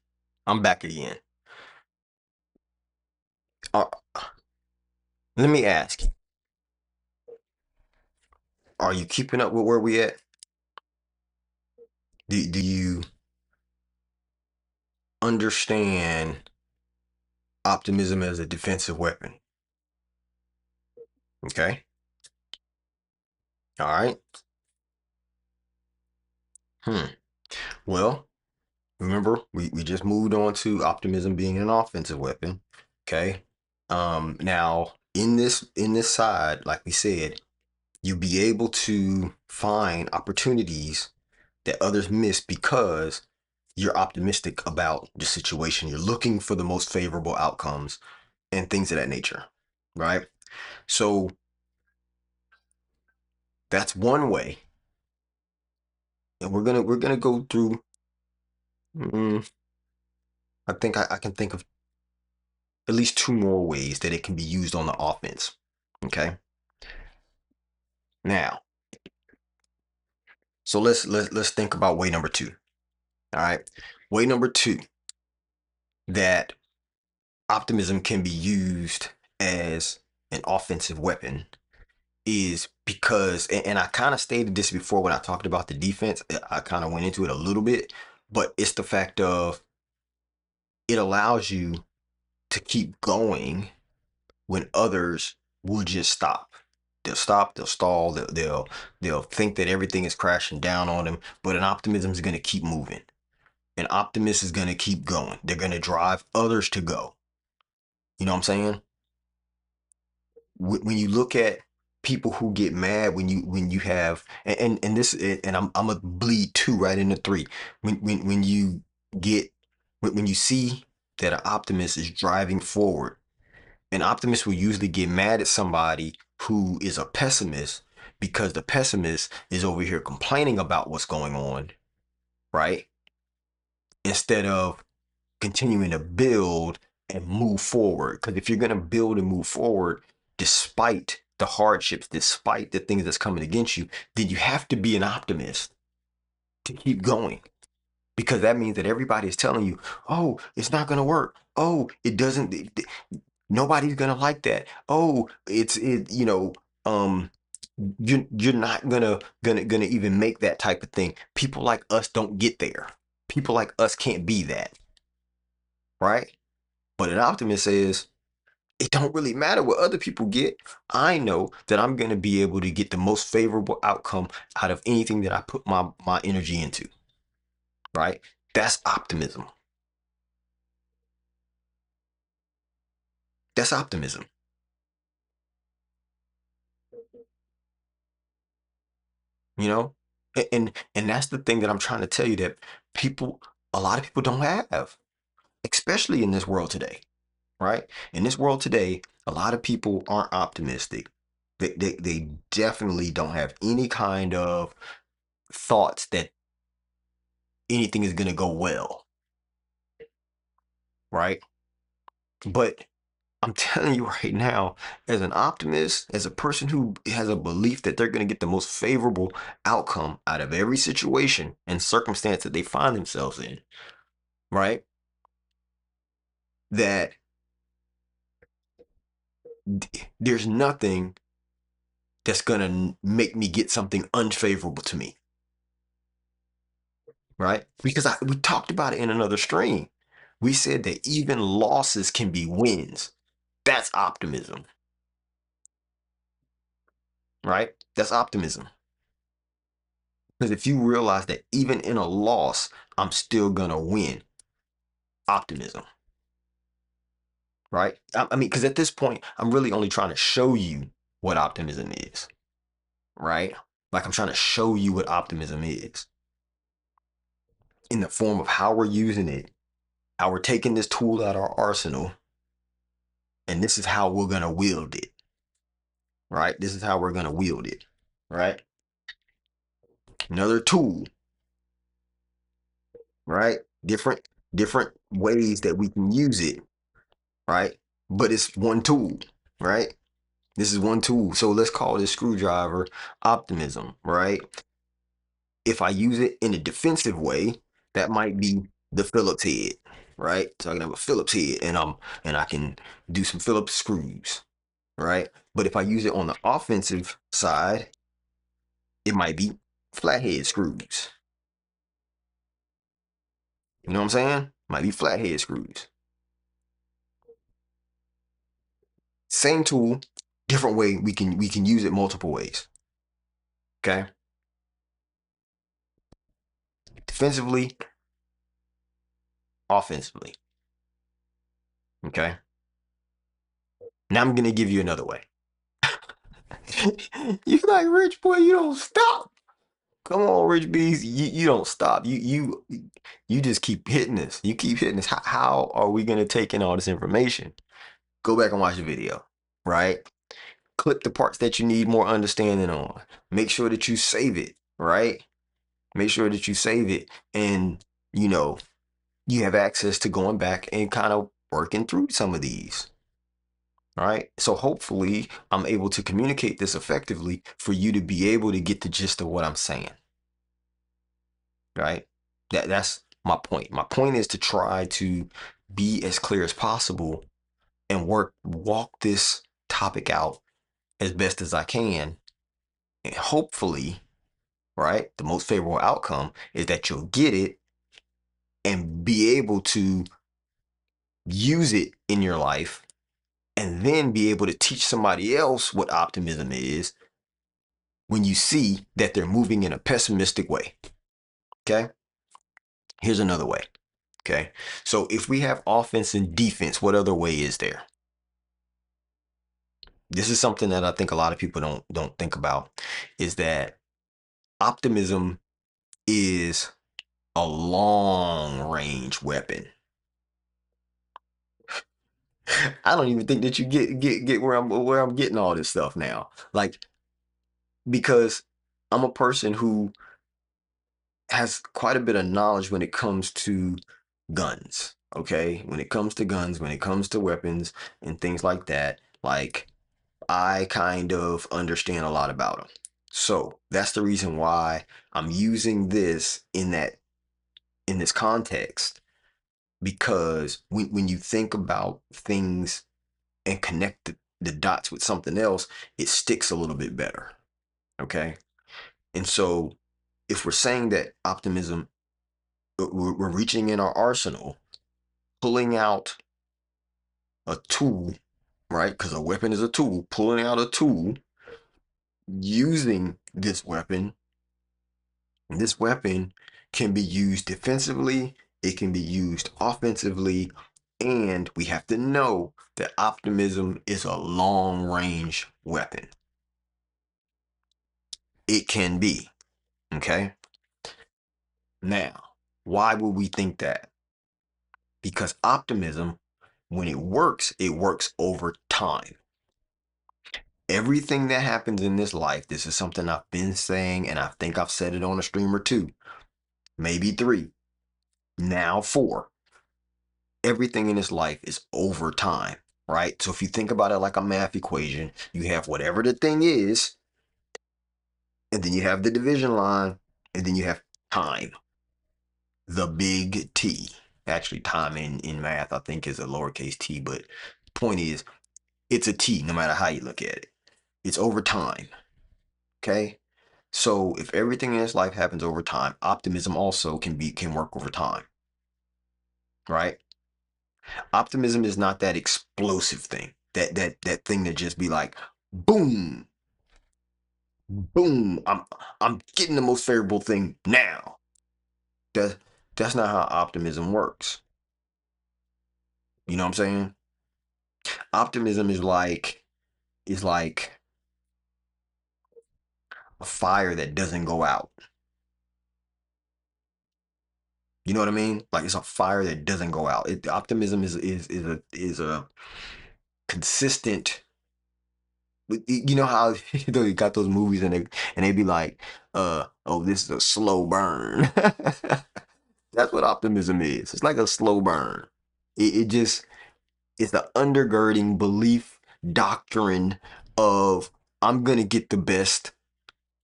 I'm back again. Uh, Let me ask you, are you keeping up with where we at? Do you understand optimism as a defensive weapon? Okay. All right. Well, remember, we just moved on to optimism being an offensive weapon. Okay. Now in this side, like we said, you'll be able to find opportunities that others miss because you're optimistic about the situation. You're looking for the most favorable outcomes and things of that nature, right? So that's one way, and we're gonna go through. mm, I think I can think of at least two more ways that it can be used on the offense. Okay. Now, so let's think about way number two. All right. Way number two, that optimism can be used as an offensive weapon, is because, and I kind of stated this before when I talked about the defense. I kind of went into it a little bit, but it's the fact of it allows you to keep going when others will just stop. They'll stop, they'll stall, they'll think that everything is crashing down on them, but an optimism is going to keep moving. An optimist is going to keep going. They're going to drive others to go. You know what I'm saying? When you look at people who get mad when you have, and this, and I'm gonna bleed two right into three. When you get When you see that an optimist is driving forward, an optimist will usually get mad at somebody who is a pessimist because the pessimist is over here complaining about what's going on, right? Instead of continuing to build and move forward. Because if you're going to build and move forward, despite the hardships, despite the things that's coming against you, then you have to be an optimist to keep going. Because that means that everybody is telling you, oh, it's not going to work. Oh, it doesn't, nobody's going to like that. Oh, um, you're not gonna even make that type of thing. People like us don't get there. People like us can't be that, right? But an optimist says, it don't really matter what other people get. I know that I'm going to be able to get the most favorable outcome out of anything that I put my energy into, right? That's optimism. That's optimism, you know? And that's the thing that I'm trying to tell you that people, a lot of people don't have, especially in this world today, right? In this world today, a lot of people aren't optimistic. They definitely don't have any kind of thoughts that anything is going to go well, right? But I'm telling you right now, as an optimist, as a person who has a belief that they're going to get the most favorable outcome out of every situation and circumstance that they find themselves in, right? That there's nothing that's going to make me get something unfavorable to me, right? Because we talked about it in another stream. We said that even losses can be wins. That's optimism, right? That's optimism. Because if you realize that even in a loss, I'm still going to win, optimism, right? I mean, because at this point, I'm really only trying to show you what optimism is, right? Like I'm trying to show you what optimism is in the form of how we're using it, how we're taking this tool out of our arsenal, and this is how we're going to wield it, right? This is how we're going to wield it, right? Another tool, right? Different ways that we can use it, right? But it's one tool, right? This is one tool. So let's call this screwdriver optimism, right? If I use it in a defensive way, that might be the Phillips head, right? So I can have a Phillips head and I can do some Phillips screws, right? But if I use it on the offensive side, it might be flathead screws. You know what I'm saying? Might be flathead screws. Same tool, different way. We can use it multiple ways. Okay. Defensively, offensively. Okay. Now I'm gonna give you another way. You like Rich boy, you don't stop. Come on, Rich Bees, you don't stop. You just keep hitting this. You keep hitting this. How are we gonna take in all this information? Go back and watch the video, right? Clip the parts that you need more understanding on. Make sure that you save it, right? Make sure that you save it and you know you have access to going back and kind of working through some of these. All right. So hopefully I'm able to communicate this effectively for you to be able to get the gist of what I'm saying. Right. That's my point. My point is to try to be as clear as possible and walk this topic out as best as I can. And hopefully, right, the most favorable outcome is that you'll get it and be able to use it in your life and then be able to teach somebody else what optimism is when you see that they're moving in a pessimistic way. Okay. Here's another way. Okay. So if we have offense and defense, what other way is there? This is something that I think a lot of people don't think about is that optimism is a long range weapon. I don't even think that you get where I'm getting all this stuff now. Like, because I'm a person who has quite a bit of knowledge when it comes to guns. Okay, when it comes to guns, when it comes to weapons and things like that, like I kind of understand a lot about them. So that's the reason why I'm using this in this context, because when you think about things and connect the dots with something else, it sticks a little bit better. Okay. And so if we're saying that optimism, we're reaching in our arsenal, pulling out a tool, right? Because a weapon is a tool, pulling out a tool, using this weapon can be used defensively, it can be used offensively, and we have to know that optimism is a long range weapon. It can be, okay? Now, why would we think that? Because optimism, when it works over time. Everything that happens in this life, this is something I've been saying, and I think I've said it on a stream or two, maybe three, now four. Everything in this life is over time, right? So if you think about it like a math equation, you have whatever the thing is, and then you have the division line, and then you have time, the big T. Actually, time in math, I think, is a lowercase t, but the point is, it's a T no matter how you look at it. It's over time, okay? So if everything in this life happens over time, optimism also can work over time, right? Optimism is not that explosive thing, that thing that just be like, boom, boom, I'm getting the most favorable thing now. That that's not how optimism works. You know what I'm saying? Optimism is like a fire that doesn't go out. You know what I mean? Like it's a fire that doesn't go out. Optimism is a consistent. You know how you got those movies and they be like, oh, this is a slow burn. That's what optimism is. It's like a slow burn. It just it's the undergirding belief doctrine of I'm gonna get the best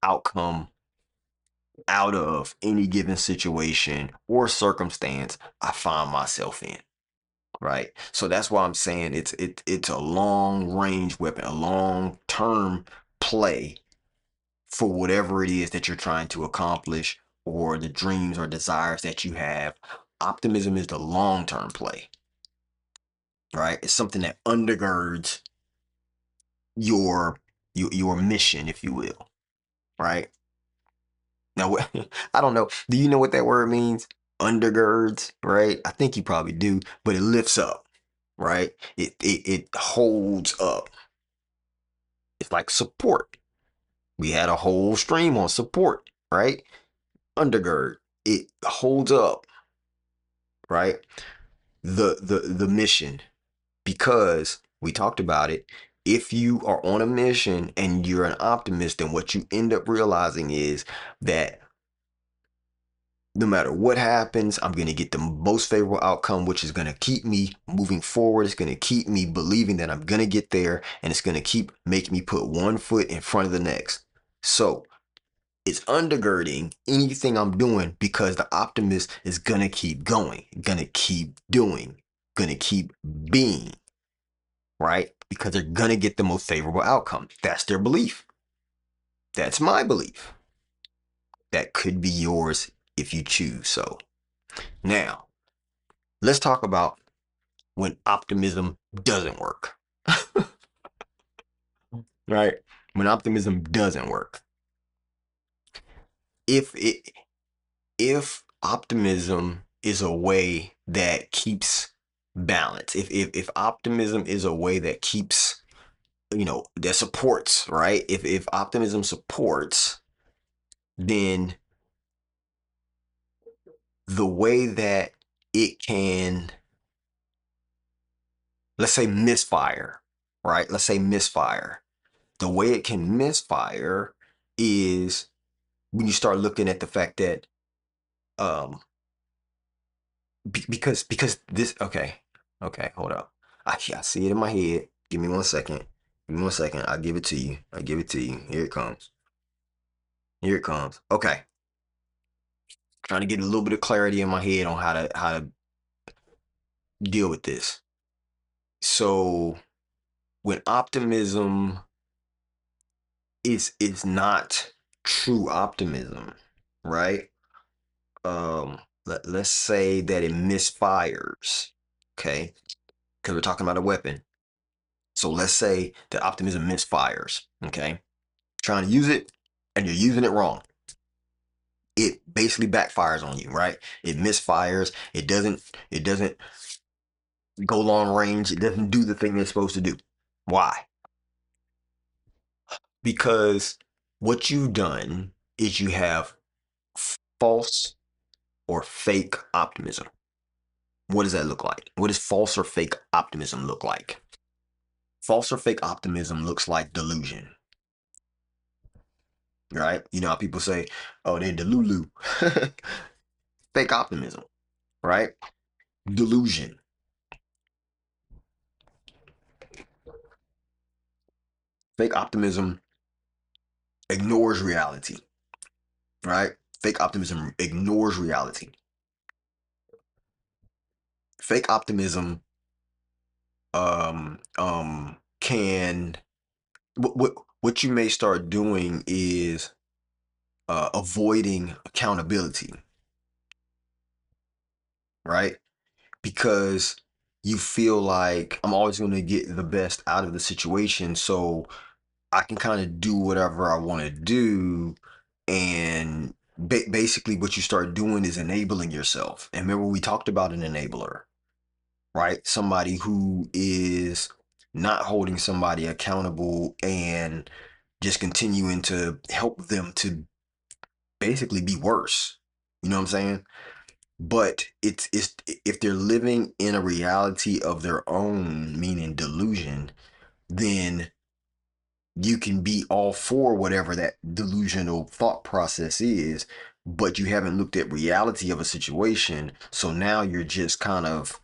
outcome out of any given situation or circumstance I find myself in. Right. So that's why I'm saying it's a long range weapon, a long term play for whatever it is that you're trying to accomplish or the dreams or desires that you have. Optimism is the long term play, right? It's something that undergirds your your mission, if you will, right? Now, I don't know. Do you know what that word means? Undergirds, right? I think you probably do, but it lifts up, right? It holds up. It's like support. We had a whole stream on support, right? Undergird. It holds up, right? The mission, because we talked about it. If you are on a mission and you're an optimist, then what you end up realizing is that no matter what happens, I'm going to get the most favorable outcome, which is going to keep me moving forward. It's going to keep me believing that I'm going to get there, and it's going to keep making me put one foot in front of the next. So it's undergirding anything I'm doing because the optimist is going to keep going, going to keep doing, going to keep being, right? Because they're going to get the most favorable outcome. That's their belief. That's my belief. That could be yours if you choose so. Now, let's talk about when optimism doesn't work. Right? When optimism doesn't work. If it if optimism is a way that keeps balance, if optimism is a way that keeps, that supports, right? If optimism supports, then the way that it can let's say misfire, right? Let's say misfire. The way it can misfire is when you start looking at the fact that um because this okay, hold up. I see it in my head. Give me 1 second. Give me 1 second. I'll give it to you. I'll give it to you. Here it comes. Here it comes. Okay. Trying to get a little bit of clarity in my head on how to deal with this. So when optimism is not true optimism, right? Let's say that it misfires, okay? Because we're talking about a weapon. So let's say that optimism misfires, okay? Trying to use it and you're using it wrong. It basically backfires on you, right? It misfires. It doesn't go long range. It doesn't do the thing it's supposed to do. Why? Because what you've done is you have false or fake optimism. What does that look like? What does false or fake optimism look like? False or fake optimism looks like delusion, right? You know how people say, oh, they're delulu. Fake optimism, right? Delusion. Fake optimism ignores reality, right? Fake optimism ignores reality. Fake optimism can what you may start doing is avoiding accountability, right? Because you feel like I'm always going to get the best out of the situation, so I can kind of do whatever I want to do. And basically, what you start doing is enabling yourself. And remember, we talked about an enabler, right? Somebody who is not holding somebody accountable and just continuing to help them to basically be worse. You know what I'm saying? But it's if they're living in a reality of their own, meaning delusion, then you can be all for whatever that delusional thought process is, but you haven't looked at reality of a situation. So now you're just kind of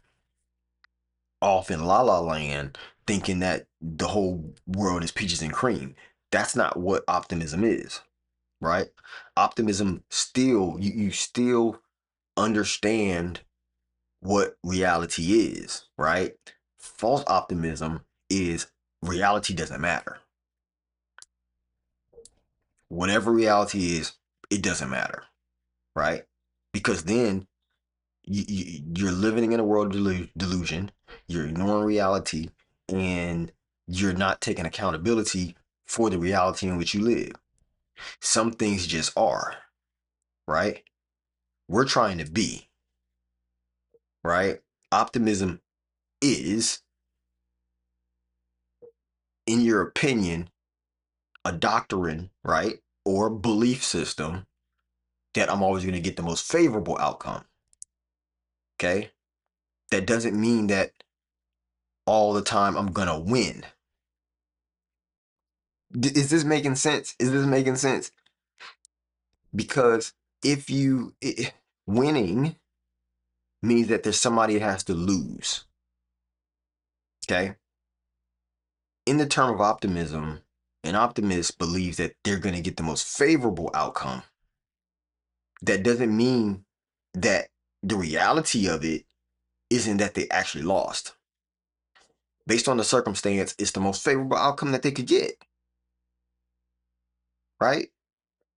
off in la la land thinking that the whole world is peaches and cream. That's not what optimism is, right? Optimism still, you still understand what reality is, right? False optimism is reality doesn't matter. Whatever reality is, it doesn't matter, right? Because then you're living in a world of delusion, you're ignoring reality, and you're not taking accountability for the reality in which you live. Some things just are, right? We're trying to be, right? Optimism is, in your opinion, a doctrine, right? Or belief system that I'm always going to get the most favorable outcome. Okay. That doesn't mean that all the time I'm going to win. Is this making sense? Is this making sense? Because if winning means that there's somebody that has to lose. Okay. In the term of optimism, an optimist believes that they're going to get the most favorable outcome. That doesn't mean that the reality of it isn't that they actually lost. Based on the circumstance, it's the most favorable outcome that they could get. Right?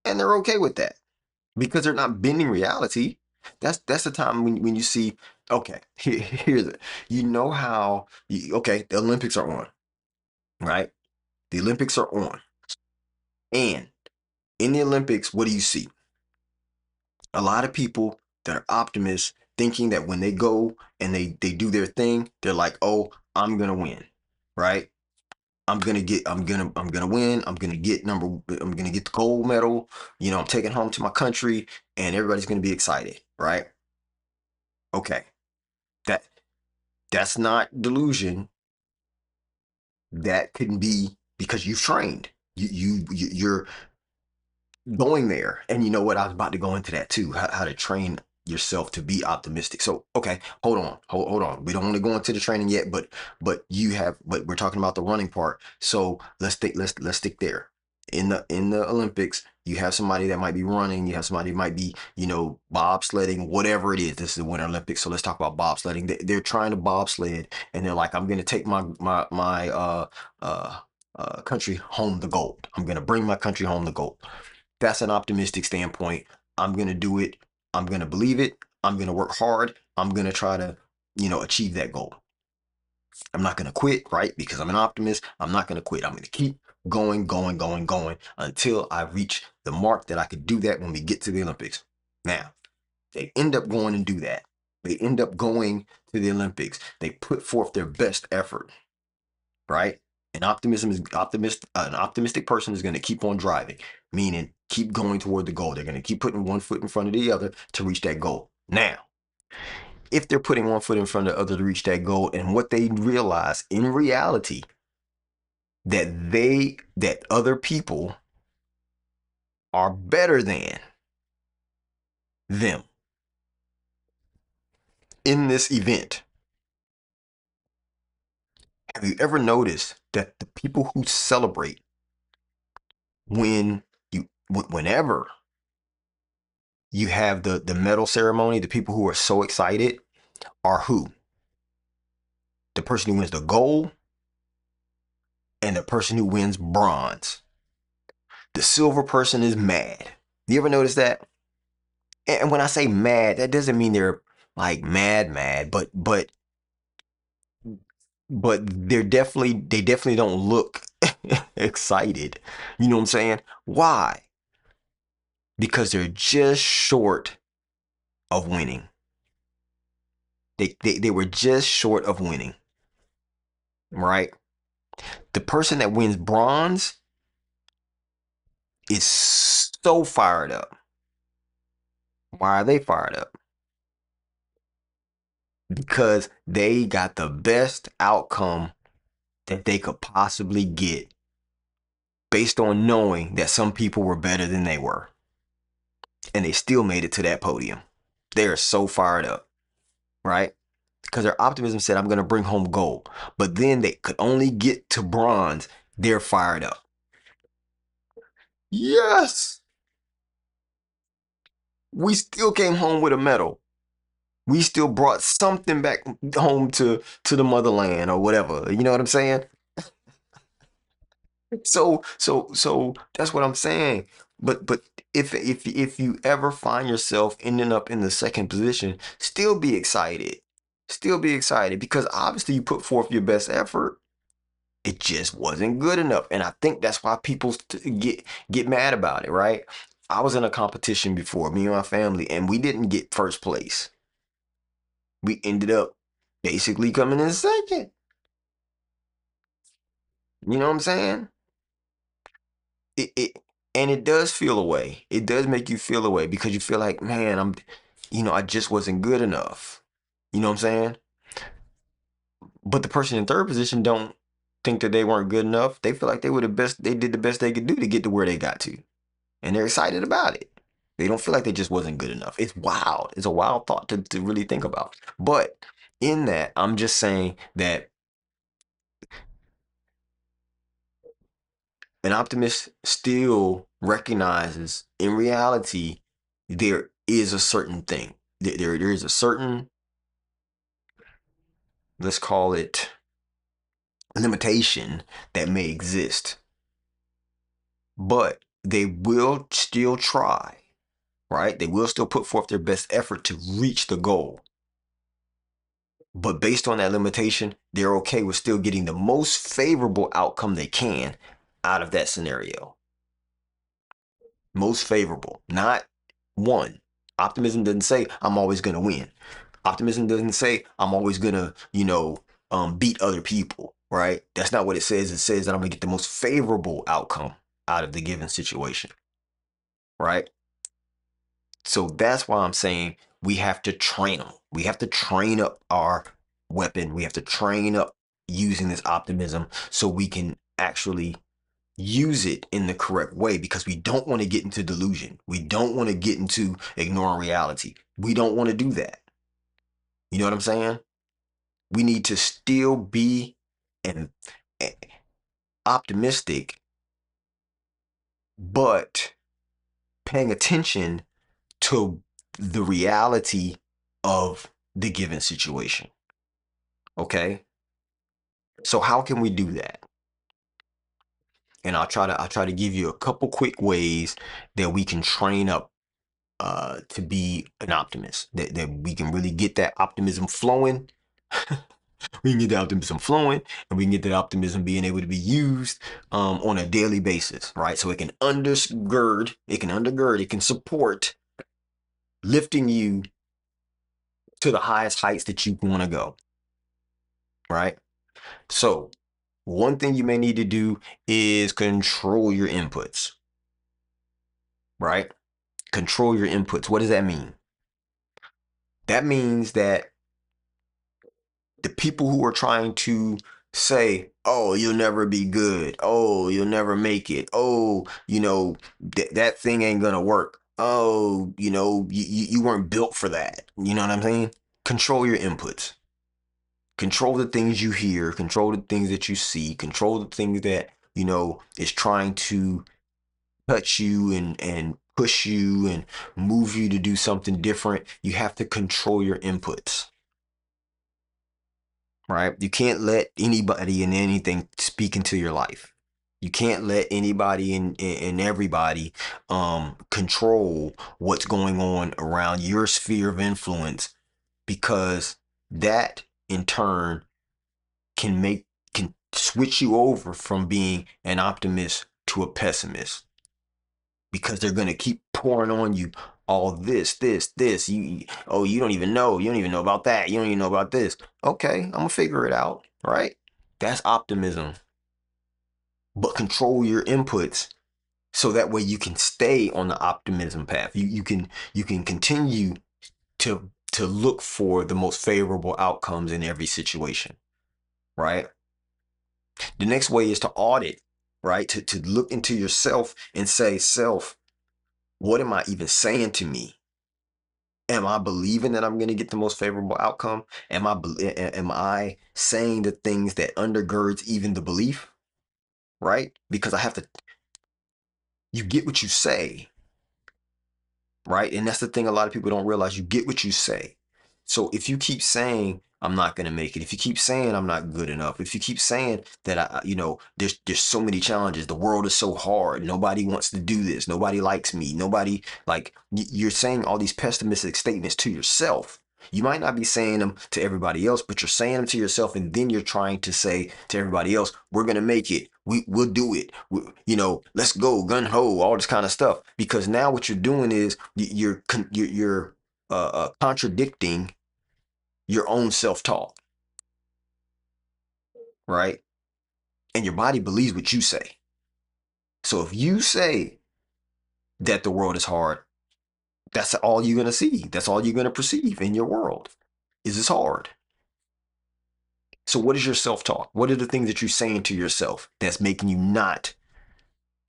And they're okay with that because they're not bending reality. That's the time when you see, okay, here's it. You know how, okay, the Olympics are on, right? The Olympics are on. And in the Olympics, what do you see? A lot of people that are optimists thinking that when they go and they do their thing, they're like, oh, I'm going to win, right? I'm gonna win. I'm gonna get the gold medal. I'm taking home to my country and everybody's gonna be excited, right? Okay. That that's not delusion. That couldn't be because you've trained. You're going there. And you know what? I was about to go into that too. How to train yourself to be optimistic. So okay, hold on. We don't want to go into the training yet, but we're talking about the running part. So let's stick there. In the Olympics, you have somebody that might be running, you have somebody that might be, bobsledding, whatever it is. This is the Winter Olympics, so let's talk about bobsledding. They're trying to bobsled, and they're like, I'm gonna take my country home the gold. I'm gonna bring my country home the gold. That's an optimistic standpoint. I'm going to do it. I'm going to believe it. I'm going to work hard. I'm going to try to, achieve that goal. I'm not going to quit, right? Because I'm an optimist. I'm not going to quit. I'm going to keep going until I reach the mark that I could do that when we get to the Olympics. Now, they end up going and do that. They end up going to the Olympics. They put forth their best effort, right? An optimistic person is going to keep on driving, meaning keep going toward the goal. They're going to keep putting one foot in front of the other to reach that goal. Now, if they're putting one foot in front of the other to reach that goal, and what they realize in reality that other people are better than them in this event. Have you ever noticed that the people who celebrate whenever you have the medal ceremony, the people who are so excited are who? The person who wins the gold and the person who wins bronze. The silver person is mad. You ever notice that? And when I say mad, that doesn't mean they're like mad, but they definitely don't look excited. You know what I'm saying? Why? Because they're just short of winning. They were just short of winning. Right? The person that wins bronze is so fired up. Why are they fired up? Because they got the best outcome that they could possibly get based on knowing that some people were better than they were. And they still made it to that podium. They are so fired up, right? Because their optimism said, I'm going to bring home gold. But then they could only get to bronze. They're fired up. Yes! We still came home with a medal. We still brought something back home to the motherland or whatever. You know what I'm saying? So that's what I'm saying. But if you ever find yourself ending up in the second position, still be excited. Still be excited because obviously you put forth your best effort. It just wasn't good enough, and I think that's why people get mad about it, right? I was in a competition before, me and my family, and we didn't get first place. We ended up basically coming in second. You know what I'm saying? It and it does feel away. It does make you feel away because you feel like, man, I just wasn't good enough. You know what I'm saying? But the person in third position don't think that they weren't good enough. They feel like they did the best they could do to get to where they got to. And they're excited about it. They don't feel like they just wasn't good enough. It's wild. It's a wild thought to really think about. But in that, I'm just saying that an optimist still recognizes in reality there is a certain thing. There is a certain, let's call it, limitation that may exist. But they will still try, right? They will still put forth their best effort to reach the goal. But based on that limitation, they're okay with still getting the most favorable outcome they can out of that scenario. Most favorable, not one. Optimism doesn't say I'm always going to win. Optimism doesn't say I'm always going to, beat other people, right? That's not what it says. It says that I'm going to get the most favorable outcome out of the given situation, right? So that's why I'm saying we have to train them. We have to train up our weapon. We have to train up, using this optimism so we can actually use it in the correct way, because we don't want to get into delusion. We don't want to get into ignoring reality. We don't want to do that. You know what I'm saying? We need to still be and optimistic, but paying attention to the reality of the given situation. Okay? So how can we do that? And I'll try to give you a couple quick ways that we can train up to be an optimist. That we can really get that optimism flowing. We can get the optimism flowing, and we can get that optimism being able to be used on a daily basis, right? So it can undergird, it can support lifting you to the highest heights that you want to go, right? So one thing you may need to do is control your inputs, right? Control your inputs. What does that mean? That means that the people who are trying to say, oh, you'll never be good. Oh, you'll never make it. Oh, that thing ain't gonna work. Oh, you weren't built for that. You know what I'm saying? Control your inputs. Control the things you hear. Control the things that you see. Control the things that, is trying to touch you and push you and move you to do something different. You have to control your inputs. Right? You can't let anybody and anything speak into your life. You can't let anybody and everybody control what's going on around your sphere of influence, because that in turn can switch you over from being an optimist to a pessimist, because they're going to keep pouring on you all this. You don't even know. You don't even know about that. You don't even know about this. Okay, I'm going to figure it out, right? That's optimism. But control your inputs so that way you can stay on the optimism path. You can continue to look for the most favorable outcomes in every situation, right? The next way is to audit, right? To look into yourself and say, self, what am I even saying to me? Am I believing that I'm going to get the most favorable outcome? Am I saying the things that undergirds even the belief? Right? Because you get what you say, right? And that's the thing a lot of people don't realize. You get what you say. So if you keep saying I'm not going to make it, if you keep saying I'm not good enough, if you keep saying that there's so many challenges, the world is so hard, nobody wants to do this, nobody likes me, nobody like you're saying all these pessimistic statements to yourself. You might not be saying them to everybody else, but you're saying them to yourself, and then you're trying to say to everybody else, "We're gonna make it. We'll do it. Let's go, gun ho, all this kind of stuff." Because now what you're doing is you're contradicting your own self-talk, right? And your body believes what you say. So if you say that the world is hard, that's all you're gonna see. That's all you're gonna perceive in your world. Is it's hard. So what is your self-talk? What are the things that you're saying to yourself that's making you not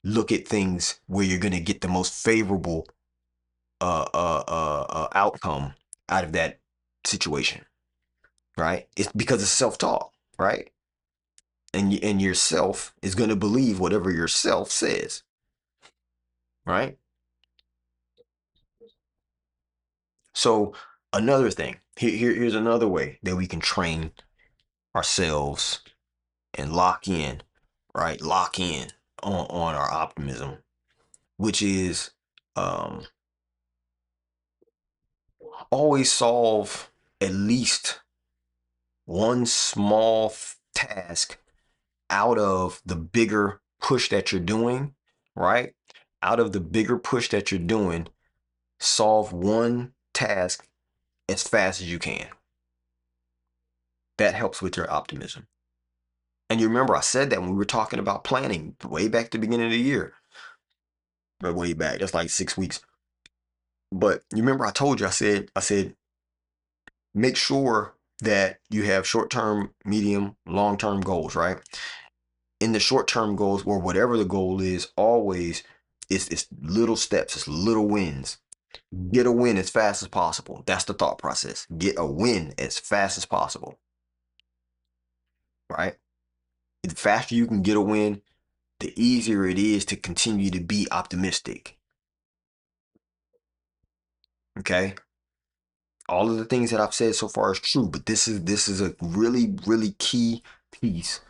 look at things where you're gonna get the most favorable outcome out of that situation, right? It's because it's self-talk, right? And yourself is going to believe whatever yourself says, right? So another thing, here's another way that we can train ourselves and lock in, right? Lock in on our optimism, which is um, always solve at least one small task out of the bigger push that you're doing, right? Out of the bigger push that you're doing, solve one task as fast as you can. That helps with your optimism. And you remember I said that when we were talking about planning way back at the beginning of the year. But way back, that's like 6 weeks. But you remember I told you, I said, make sure that you have short-term, medium, long-term goals, right? In the short-term goals, or whatever the goal is, always it's little steps, it's little wins. Get a win as fast as possible. That's the thought process. Get a win as fast as possible, right? The faster you can get a win, the easier it is to continue to be optimistic. Okay? All of the things that I've said so far is true, but this is a really, really key piece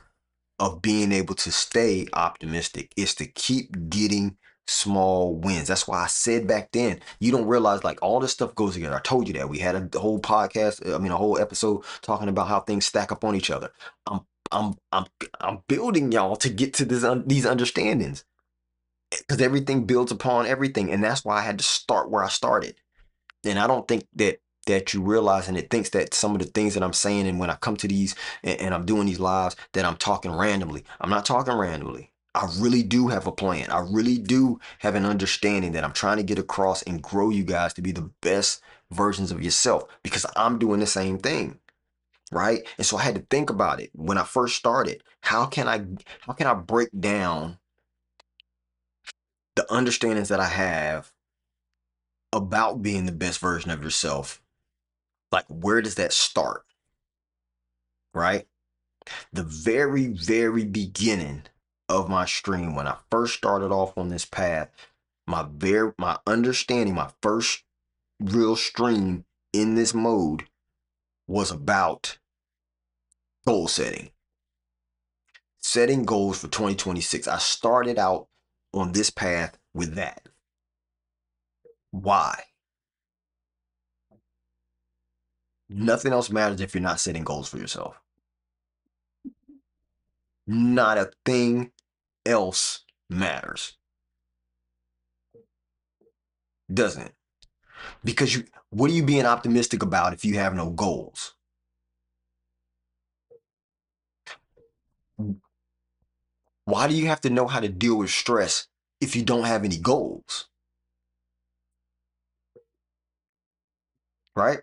of being able to stay optimistic, is to keep getting small wins. That's why I said back then, you don't realize like all this stuff goes together. I told you that. We had a whole podcast, a whole episode talking about how things stack up on each other. I'm I'm I'm I'm building y'all to get to these understandings, because everything builds upon everything, and that's why I had to start where I started. And I don't think that you realize, and it thinks that some of the things that I'm saying, and when I come to these and I'm doing these lives, that I'm talking randomly. I'm not talking randomly. I really do have a plan. I really do have an understanding that I'm trying to get across and grow you guys to be the best versions of yourself, because I'm doing the same thing, right? And so I had to think about it when I first started. How can I break down the understandings that I have about being the best version of yourself? Like, where does that start, right? The very, very beginning of my stream, when I first started off on this path, my understanding, my first real stream in this mode was about goal setting goals for 2026. I started out on this path with that. Why? Nothing else matters if you're not setting goals for yourself. Not a thing else matters, doesn't it? Because what are you being optimistic about if you have no goals? Why do you have to know how to deal with stress if you don't have any goals? Right?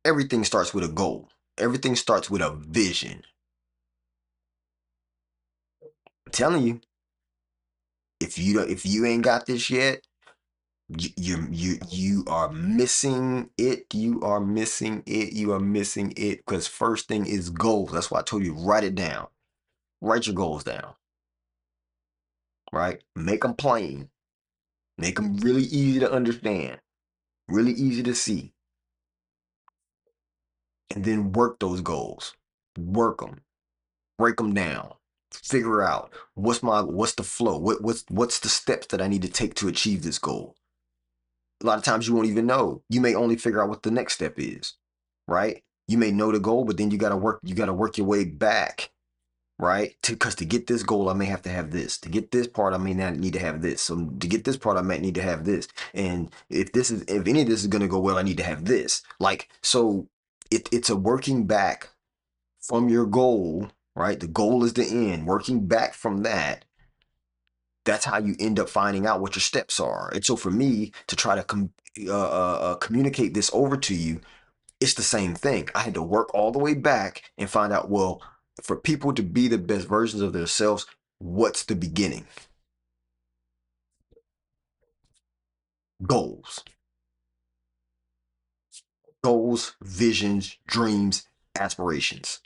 Everything starts with a goal. Everything starts with a vision. I'm telling you, if you ain't got this yet, you are missing it. You are missing it. You are missing it. Because first thing is goals. That's why I told you, write it down. Write your goals down. Right? Make them plain. Make them really easy to understand. Really easy to see. And then work those goals. Work them. Break them down. Figure out what's the flow. What's the steps that I need to take to achieve this goal. A lot of times you won't even know. You may only figure out what the next step is, right? You may know the goal, but then you gotta work your way back, right? Because to get this goal, I may have to have this. To get this part, I may not need to have this. So to get this part, I might need to have this. And if any of this is gonna go well, I need to have this. Like, so it's a working back from your goal, right? The goal is the end. Working back from that, that's how you end up finding out what your steps are. And so for me to try to communicate this over to you, it's the same thing. I had to work all the way back and find out, well, for people to be the best versions of themselves, what's the beginning? Goals. Goals, visions, dreams, aspirations.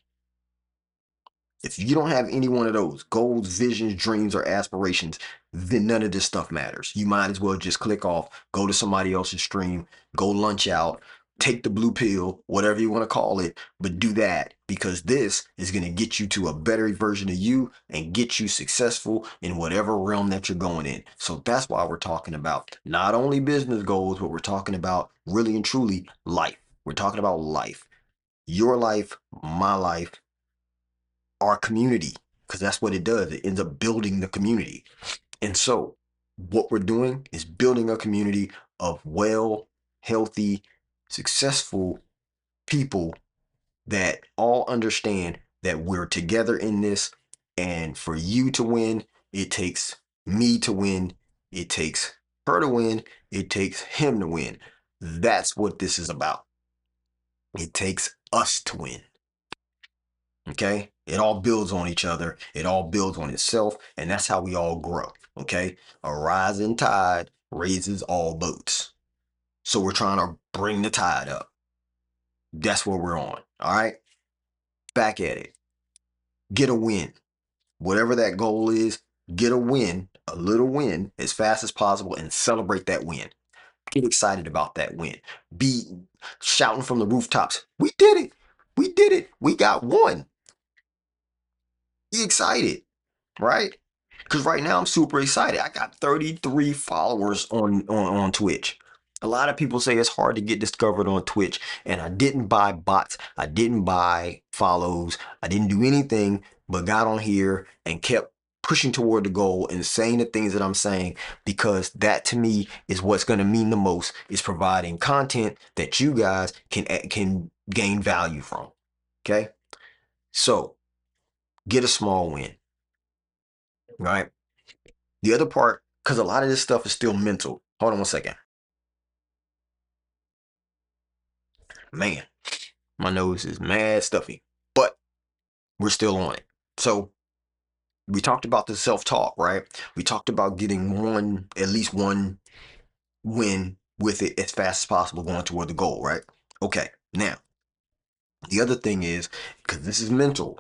If you don't have any one of those goals, visions, dreams, or aspirations, then none of this stuff matters. You might as well just click off, go to somebody else's stream, go lunch out, take the blue pill, whatever you want to call it, but do that, because this is going to get you to a better version of you and get you successful in whatever realm that you're going in. So that's why we're talking about not only business goals, but we're talking about really and truly life. We're talking about life, your life, my life, our community, because that's what it does. It ends up building the community. And so what we're doing is building a community of well, healthy, successful people that all understand that we're together in this. And for you to win, it takes me to win. It takes her to win. It takes him to win. That's what this is about. It takes us to win. Okay? It all builds on each other. It all builds on itself. And that's how we all grow. Okay? A rising tide raises all boats. So we're trying to bring the tide up. That's what we're on. All right? Back at it. Get a win. Whatever that goal is, get a win, a little win, as fast as possible and celebrate that win. Get excited about that win. Be shouting from the rooftops. We did it. We did it. We got one. Be excited, right? Because right now I'm super excited. I got 33 followers on Twitch. A lot of people say it's hard to get discovered on Twitch, and I didn't buy bots. I didn't buy follows. I didn't do anything but got on here and kept pushing toward the goal and saying the things that I'm saying, because that to me is what's going to mean the most, is providing content that you guys can gain value from. Okay? So, get a small win, right? The other part, because a lot of this stuff is still mental. Hold on one second. Man, my nose is mad stuffy, but we're still on it. So we talked about the self-talk, right? We talked about getting at least one win with it as fast as possible going toward the goal, right? Okay, now the other thing is, because this is mental,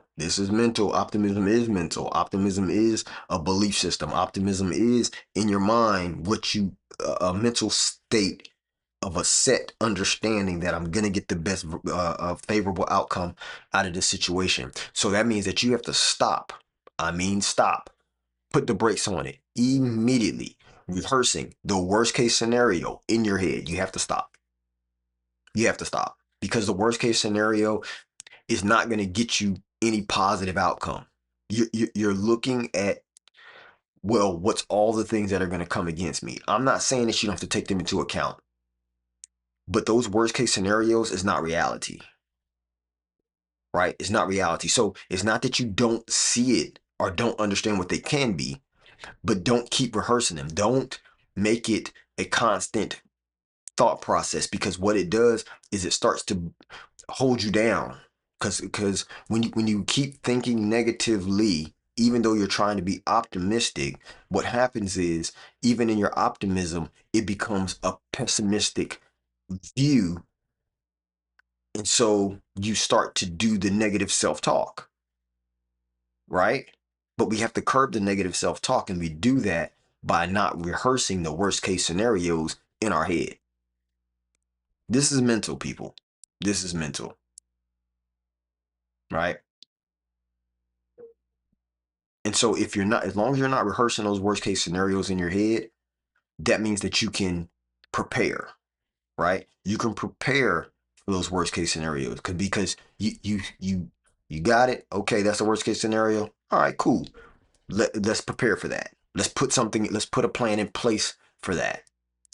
optimism is mental. Optimism is a belief system. Optimism is in your mind, a mental state of a set understanding that I'm gonna get the best favorable outcome out of this situation. So that means that you have to stop. I mean, stop. Put the brakes on it immediately. Rehearsing the worst case scenario in your head. You have to stop. You have to stop, because the worst case scenario is not going to get you any positive outcome. You're looking at, well, what's all the things that are going to come against me? I'm not saying that you don't have to take them into account, but those worst case scenarios is not reality, right? It's not reality. So it's not that you don't see it or don't understand what they can be, but don't keep rehearsing them. Don't make it a constant thought process, because what it does is it starts to hold you down. Because when you keep thinking negatively, even though you're trying to be optimistic, what happens is, even in your optimism, it becomes a pessimistic view. And so you start to do the negative self-talk, right? But we have to curb the negative self-talk, and we do that by not rehearsing the worst case scenarios in our head. This is mental, people. This is mental, right? And so if you're not, as long as you're not rehearsing those worst case scenarios in your head, that means that you can prepare, right? You can prepare for those worst case scenarios, because you got it. Okay, that's the worst case scenario. All right, cool. Let's prepare for that. Let's put a plan in place for that.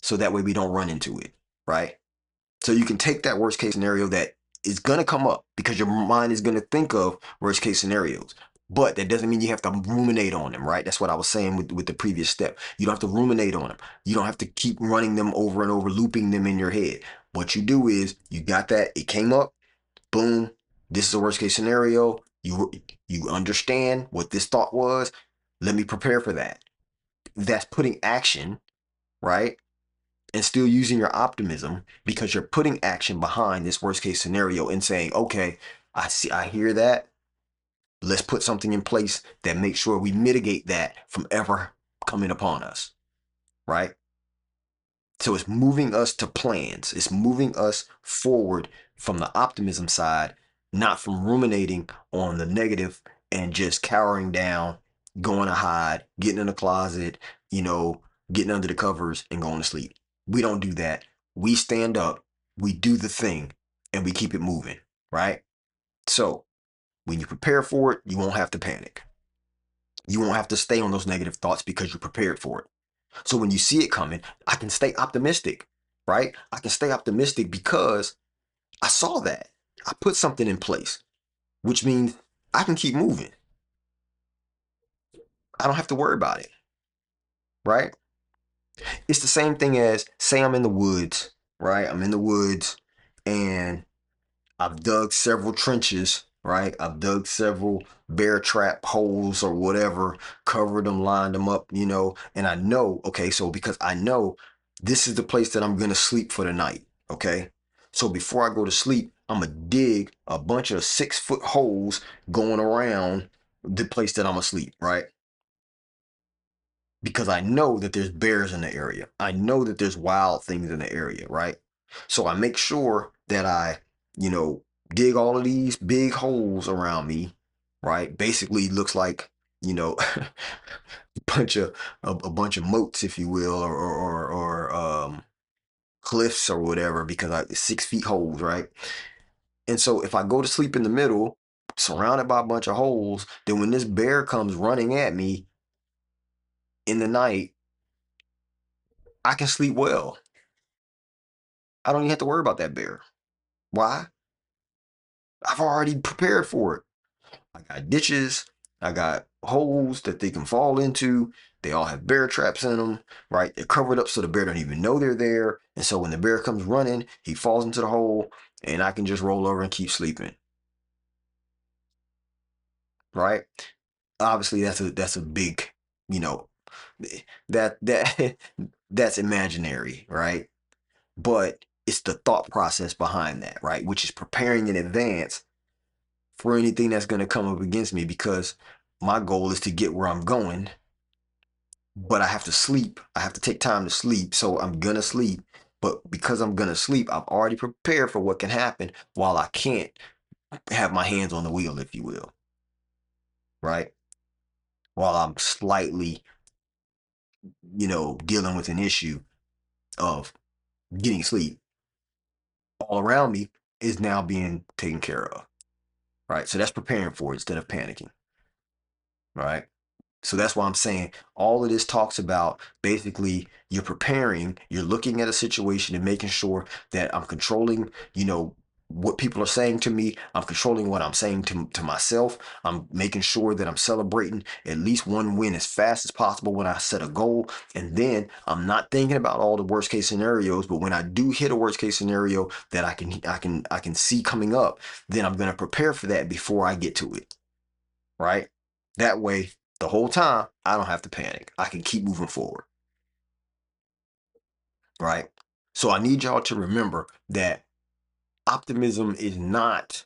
So that way we don't run into it, right? So you can take that worst case scenario that is going to come up, because your mind is going to think of worst case scenarios. But that doesn't mean you have to ruminate on them, right? That's what I was saying with the previous step. You don't have to ruminate on them. You don't have to keep running them over and over, looping them in your head. What you do is, you got that, it came up, boom, this is a worst case scenario. You understand what this thought was. Let me prepare for that. That's putting action, right? And still using your optimism, because you're putting action behind this worst case scenario and saying, okay, I hear that. Let's put something in place that makes sure we mitigate that from ever coming upon us, right? So it's moving us to plans. It's moving us forward from the optimism side, not from ruminating on the negative and just cowering down, going to hide, getting in the closet, you know, getting under the covers and going to sleep. We don't do that. We stand up, we do the thing, and we keep it moving, right? So when you prepare for it, you won't have to panic. You won't have to stay on those negative thoughts, because you're prepared for it. So when you see it coming, I can stay optimistic, right? I can stay optimistic because I saw that. I put something in place, which means I can keep moving. I don't have to worry about it, right? It's the same thing as, say I'm in the woods, right? I'm in the woods and I've dug several trenches, right? I've dug several bear trap holes or whatever, covered them, lined them up, and I know, okay, so because I know this is the place that I'm gonna sleep for the night, okay? So before I go to sleep, I'm gonna dig a bunch of 6-foot holes going around the place that I'm gonna sleep, right? Because I know that there's bears in the area. I know that there's wild things in the area, right? So I make sure that I, you know, dig all of these big holes around me, right? Basically looks like, a bunch of moats, if you will, or cliffs or whatever, because 6 feet holes, right? And so if I go to sleep in the middle, surrounded by a bunch of holes, then when this bear comes running at me in the night, I can sleep well. I don't even have to worry about that bear. Why? I've already prepared for it. I got ditches. I got holes that they can fall into. They all have bear traps in them, right? They're covered up so the bear don't even know they're there. And so when the bear comes running, he falls into the hole and I can just roll over and keep sleeping, right? Obviously, that's a big, you know, that that's imaginary, right? But it's the thought process behind that, right? Which is preparing in advance for anything that's going to come up against me, because my goal is to get where I'm going, but I have to sleep. I have to take time to sleep. So I'm going to sleep. But because I'm going to sleep, I've already prepared for what can happen while I can't have my hands on the wheel, if you will, right? While I'm slightly, dealing with an issue of getting sleep, all around me is now being taken care of, right? So that's preparing for it instead of panicking, right? So that's why I'm saying all of this talks about basically you're preparing, you're looking at a situation and making sure that I'm controlling, what people are saying to me. I'm controlling what I'm saying to myself. I'm making sure that I'm celebrating at least one win as fast as possible when I set a goal. And then I'm not thinking about all the worst case scenarios, but when I do hit a worst case scenario that I can see coming up, then I'm going to prepare for that before I get to it, right? That way, the whole time, I don't have to panic. I can keep moving forward, right? So I need y'all to remember that optimism is not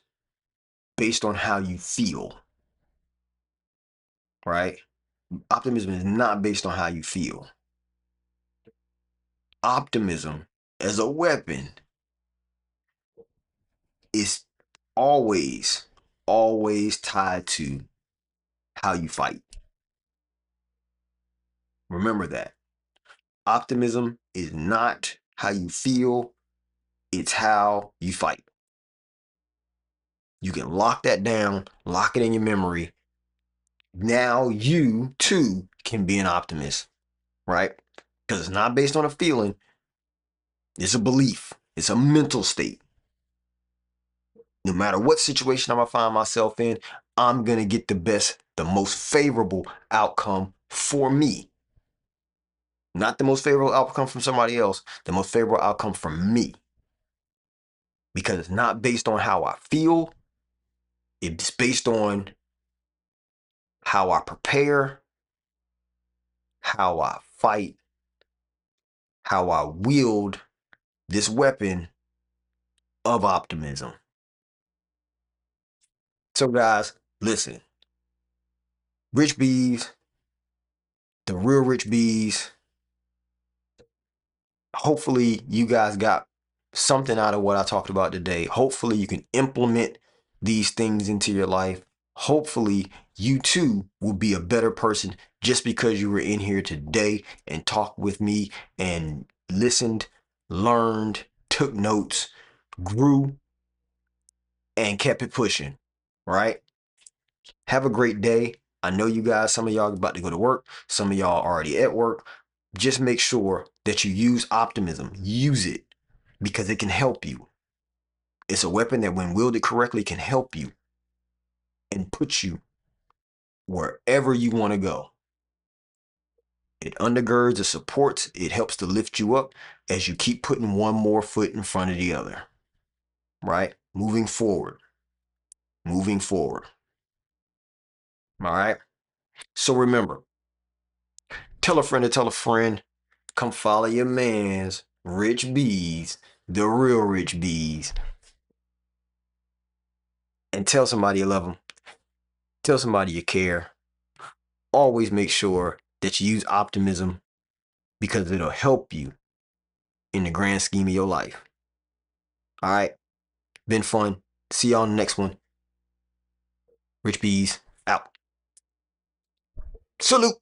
based on how you feel, right? Optimism is not based on how you feel. Optimism as a weapon is always, always tied to how you fight. Remember that. Optimism is not how you feel, it's how you fight. You can lock that down, lock it in your memory. Now you too can be an optimist, right? Because it's not based on a feeling, it's a belief, it's a mental state. No matter what situation I'm gonna find myself in, I'm gonna get the most favorable outcome for me. Not the most favorable outcome from somebody else, the most favorable outcome from me. Because it's not based on how I feel, it's based on how I prepare, how I fight, how I wield this weapon of optimism. So, guys, listen, rich bees, the real rich bees, hopefully you guys got something out of what I talked about today. Hopefully you can implement these things into your life. Hopefully you too will be a better person just because you were in here today and talked with me and listened, learned, took notes, grew, and kept it pushing, right? Have a great day. I know you guys, some of y'all about to go to work. Some of y'all already at work. Just make sure that you use optimism. Use it because it can help you. It's a weapon that when wielded correctly can help you and put you wherever you want to go. It undergirds, it supports, it helps to lift you up as you keep putting one more foot in front of the other, right? moving forward. Moving forward. All right. So remember, tell a friend to tell a friend. Come follow your man's Rich Bees, the real Rich Bees. And tell somebody you love them. Tell somebody you care. Always make sure that you use optimism because it'll help you in the grand scheme of your life. All right. Been fun. See y'all in the next one. Rich Bees out. Salute.